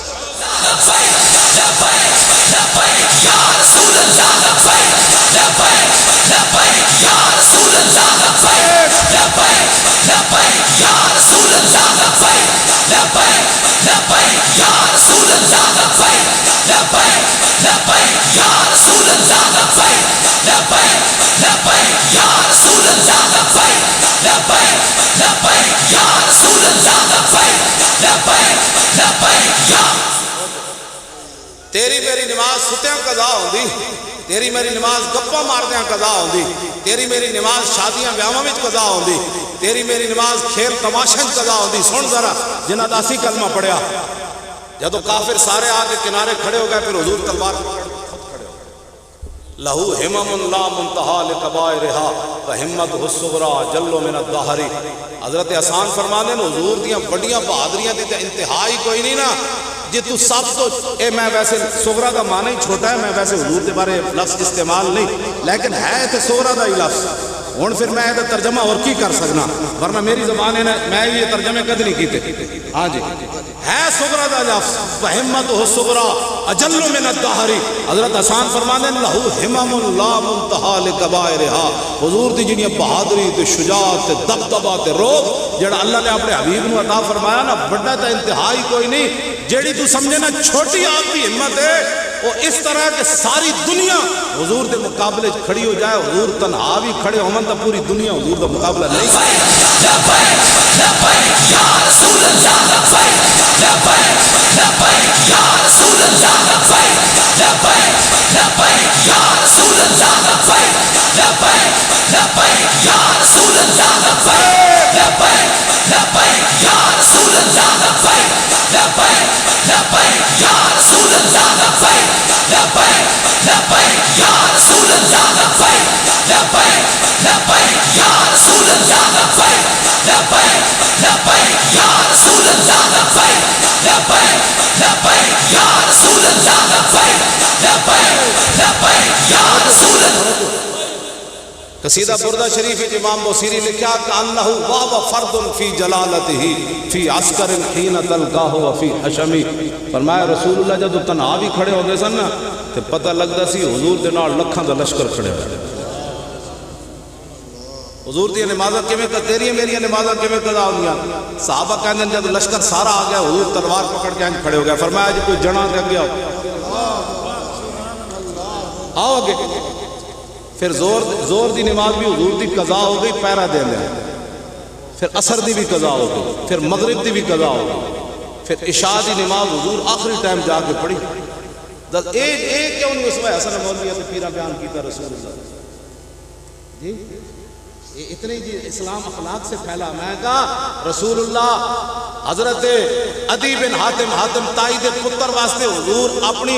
تیری میری نماز ستیاں قضا ہوندی، تیری میری نماز گپا ماردیاں قضا ہوندی، تیری میری نماز شادیاں بیاواں وچ قضا ہوندی، تیری میری نماز کھیل تماشاں وچ قضا ہوندی۔ سن ذرا جنہاں دا اسی کلمہ پڑھیا، جدو کافر سارے آ کے کنارے کھڑے ہو گئے، پھر حضور تلوار لہو ہمم لا منتہا لکبائرہا وہمتہ الصغریٰ جل من الدہر۔ حضرت حسان فرمانے ہیں حضور دیاں بڑیاں بہادریاں دی تے انتہائی کوئی نہیں نا، جی تو سب تو اے میں ویسے صغریٰ کا معنی ہی چھوٹا ہے، میں ویسے حضور کے بارے لفظ استعمال نہیں، لیکن ہے تے صغریٰ دا ہی لفظ، ہن پھر میں یہ ترجمہ اور کی کر سکنا، ورنہ میری زبان ہے میں یہ ترجمے کد نہیں کیتے۔ ہاں جی ہے صغریٰ دا لفظ، وہمتہ الصغریٰ اجل من الدہر۔ حضرت حسان فرمانے لہو ہمم لا منتہا لکبائرہا، حضور دی جنیاں بہادری تے شجاعت تے دبدبہ تے روب جڑا اللہ نے اپنے حبیب نو عطا فرمایا نا، بڑا تے انتہائی کوئی نہیں۔ جیڑی تو سمجھے نا چھوٹی آپ کی ہمت ہے، وہ اس طرح کہ ساری دنیا حضور دے مقابلے کھڑی ہو جائے، حضور تنہا بھی کھڑے ہو تو پوری دنیا حضور کا مقابلہ نہیں کرے۔ قصیدہ بردہ شریف امام بوسیری لکھا کہ انہو واو فرد فی جلالتہ فی عسکر حین تلقاہ وفی حشمی۔ فرمایا رسول اللہ جب تنہا بھی کھڑے ہو گئے سن نا تو پتہ لگدا سی حضور دے نال لکھاں دا لشکر کھڑے ہوئے۔ حضور دی نمازاں کیویں تیری میری نمازاں کیویں قضا ہوندیاں؟ صحابہ کہندے جب لشکر سارا آ گیا حضور تلوار پکڑ کے کھڑے ہو گئے، فرمایا جی کوئی جنا دے اگے آؤ اگے۔ پھر زور دی نماز بھی حضور دی قضا ہو گئی، پیرا دے لیا، پھر عصر دی بھی قضا ہو گئی، پھر مغرب دی بھی قضا ہو گئی، پھر عشاء دی نماز حضور آخری ٹائم جا کے پڑھی۔ ایک کیوں نہیں اس میں حسن مولوی سے پیرا بیان کیتا رسول اللہ جی، اتنے جی اسلام اخلاق سے پھیلا۔ میں کہا رسول اللہ حضرت عدی بن حاتم تائی دے پتر واسطے حضور اپنی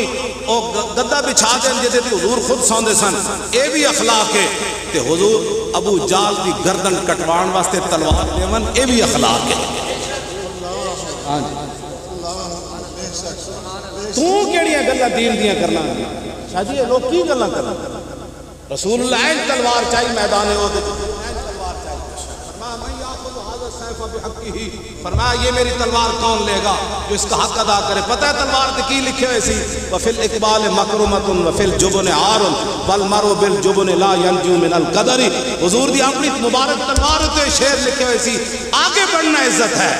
گدا بچھا دیں جدے دی حضور خود سوندے سن، اے بھی اخلاق ہے۔ تے حضور ابو جال دی گردن کٹوان واسطے تلوار دیون، اے بھی اخلاق ہے۔ تو کیڑیاں گلاں دین دیاں کرنا شاہ جی، لوگ کی گلاں کرنا؟ رسول اللہ این تلوار چاہیے میدان ہو دے، فرمایا یہ میری تلوار کون لے گا جو اس کا حق ادا کرے؟ پتہ ہے تلوار تے کی لکھے ہوئے سی؟ وفی الاقبال مکرمۃ وفی الجبن عار والمرء بالجبن لا ينجو من القدر۔ حضور دی اپنی مبارک تلوار تے شعر لکھے ہوئے سی، آگے بڑھنا عزت ہے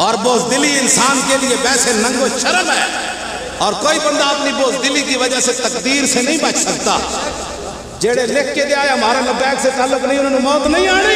اور بزدلی انسان کے لیے ویسے ننگ و شرم ہے، اور کوئی بندہ اپنی بزدلی کی وجہ سے تقدیر سے نہیں بچ سکتا۔ جیڑے لکھ کے دیا ہے ہمارا لبیک سے تعلق نہیں، انہوں نے موت نہیں آنی۔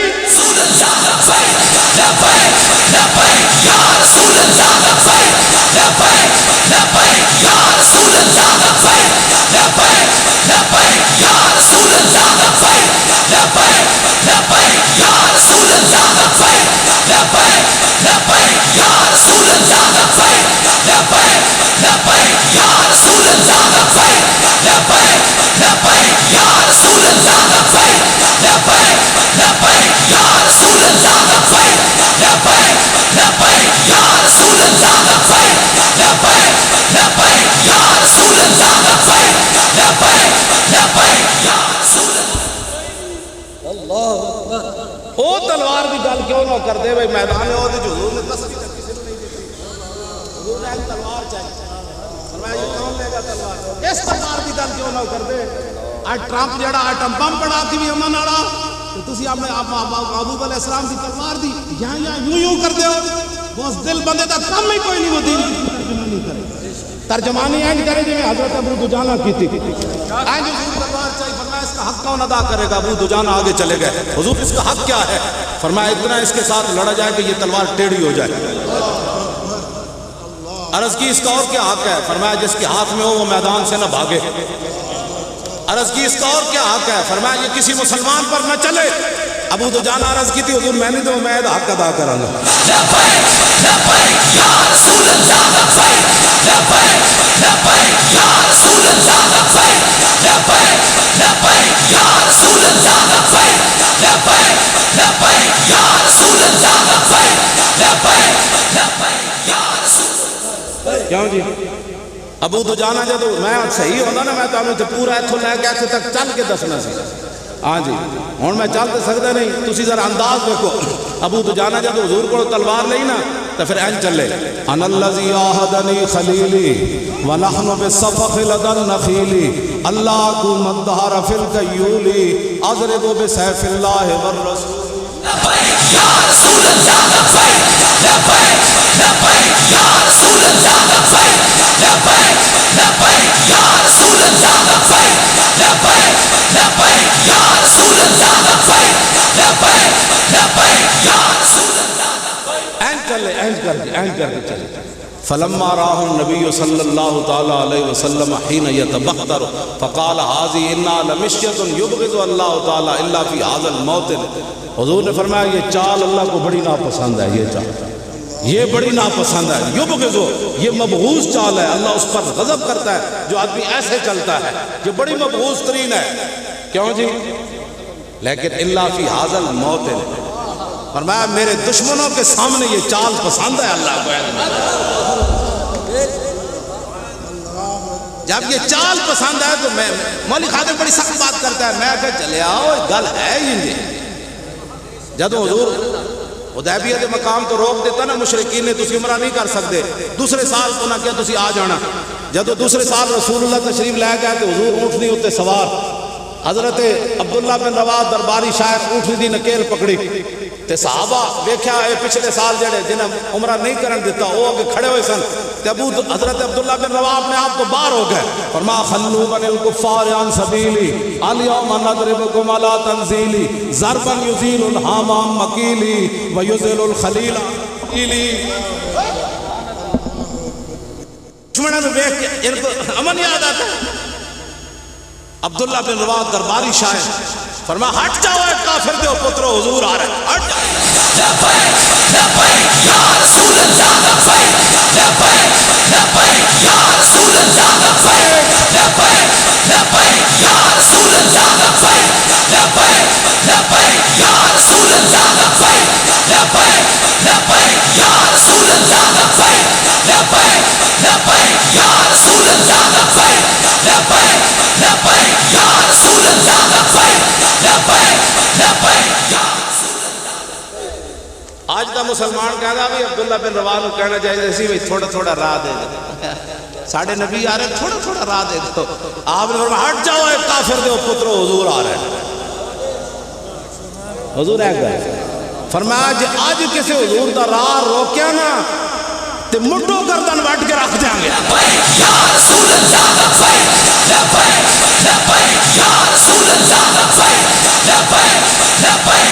کر دے بھائی میدان ہے اور حضور نے تسبیح تک کسی نے نہیں دی تھی. حضور نے ایک تلوار چاہیے. فرمایا یہ کون لے گا تلوار؟ اس تلوار کی گل کیوں نہ کر دے. آج ٹرمپ جڑا ایٹم بم بنا کے بھی امن والا تو تسی آپ نے ابو علیہ السلام کی تلوار دی یہاں یوں کر دے ہو. اس دل بندے دا کم ہی کوئی نہیں. وہ دین کی ترجمانی کرے, ترجمانی اینج کرے جی حضرت ابو دجانہ کی تھی. اینج حضور تلوار چاہیے. فرمایا اس کا حق کون ادا کرے گا؟ ابو دجانہ آگے چلے گئے. حضور اس کا حق کیا ہے؟ فرمایا اتنا اس کے ساتھ لڑا جائے کہ یہ تلوار ٹیڑھی ہو جائے. عرض کی اس کا اور کیا حق ہے؟ فرمایا جس کے ہاتھ میں ہو وہ میدان سے نہ بھاگے. عرض کی اس کا اور کیا حق ہے؟ فرمایا یہ کسی مسلمان پر نہ چلے. ابو دجانہ عرض کی تھی حضور میں نہیں تو میں حق ادا کروں گا. لبیک لبیک یا رسول اللہ لبیک لبیک لبیک یا رسول اللہ لبیک لبیک لبیک یا رسول اللہ لبیک لبیک لبیک یا رسول اللہ لبیک لبیک لبیک یا رسول. کیوں جی ابو دجانہ جب میں صحیح ہوتا نا میں تو پورا اتوں لے کے اتنے تک چل کے دسنا سی. ہاں جی ہوں میں چل تو سکتا نہیں. تسی ذرا انداز دیکھو. ابو دجانہ جب حضور کو تلوار لئی نا تو پھر این چلے انا الذی عاہدنی خلیلی ونحن بالصفخ لدى النخیل اللہ کو مدہر فی الکیولی اضرب بسیف اللہ والرسول. لبیک یا رسول اللہ لبیک لبیک لبیک یا رسول اللہ لبیک لبیک لبیک یا رسول اللہ لبیک لبیک لبیک یا رسول اللہ لبیک لبیک لبیک یا رسول اللہ لبیک. این چلے این کر کے چلے. فلما راہ النبی صلی اللہ تعالی علیہ وسلم حین یتبختر فقال حاضی انا لمشیت یبغض اللہ تعالی الا فی هذا الموطن. حضور نے فرمایا یہ چال اللہ کو بڑی ناپسند ہے. یہ چال یہ بڑی ناپسند ہے. یبغضو یہ مبغوض چال ہے. اللہ اس پر غضب کرتا ہے جو آدمی ایسے چلتا ہے. یہ بڑی مبغوض ترین ہے. کیوں جی؟ لیکن الا فی هذا الموطن فرمایا میرے دشمنوں کے سامنے یہ چال پسند ہے اللہ کو. جب یہ چال پسند ہے تو میں مولی خادم بڑی سخت بات کرتا ہے. میں کہا چلے آؤ گل ہے ہی. جدو حضور حدیبیہ کے مقام تو روک دیتا نا مشرکین نے تسی عمرہ نہیں کر سکتے. دوسرے سال تو نہ کیا تسی آ جانا. جدو دوسرے سال رسول اللہ تشریف لے گئے کہ حضور اونٹنی ہوتے سوار. حضرت عبداللہ بن رواح درباری شاعر اونٹنی دی نکیل پکڑی تے صحابہ ویکھیا اے پچھلے سال جڑے جنہیں عمرہ نہیں کرن دیتا وہ اگے کھڑے ہوئے سن تے حضرت عبداللہ بن رواح اپنے آپ تو باہر ہو گئے. فرمایا خلو بن الکفار عن سبیلی الیوم نضربکم علی تنزیلی ضربا یزیل الحامام مکیلی ویزل الخلیل ایلی. دشمنوں نے دیکھ کے ان کو امن یاد آتا ہے. عبداللہ بن رواح درباری شاعر فرمایا ہٹ جاؤ اے کافر دے پترو حضور آ رہے ہیں. ہٹ جاؤ. لبیک لبیک یا رسول اللہ لبیک لبیک لبیک یا رسول اللہ لبیک لبیک لبیک یا رسول اللہ لبیک لبیک لبیک یا رسول اللہ لبیک لبیک لبیک یا رسول اللہ لبیک لبیک لبیک یا رسول اللہ لبیک لبیک لبیک یا رسول اللہ لبیک لبیک لبیک یا. آج دا مسلمان کہنا بھی عبداللہ بن رواح کو کہنا چاہیے اسی بھی تھوڑا تھوڑا راہ دے دے. ساڑھے نبی آ رہے تھوڑا تھوڑا راہ دے دو. آپ نے فرمایا ہٹ جاؤ اے کافر دے پترو حضور آ رہے ہیں. حضور ہے گئے. فرمایا جی آج کسی حضور دا راہ روکیا نا تے مٹو گردن وٹ کے رکھ دیں گے. لبیک یا رسول اللہ لبیک لبیک لبیک یا رسول اللہ لبیک لبیک لبیک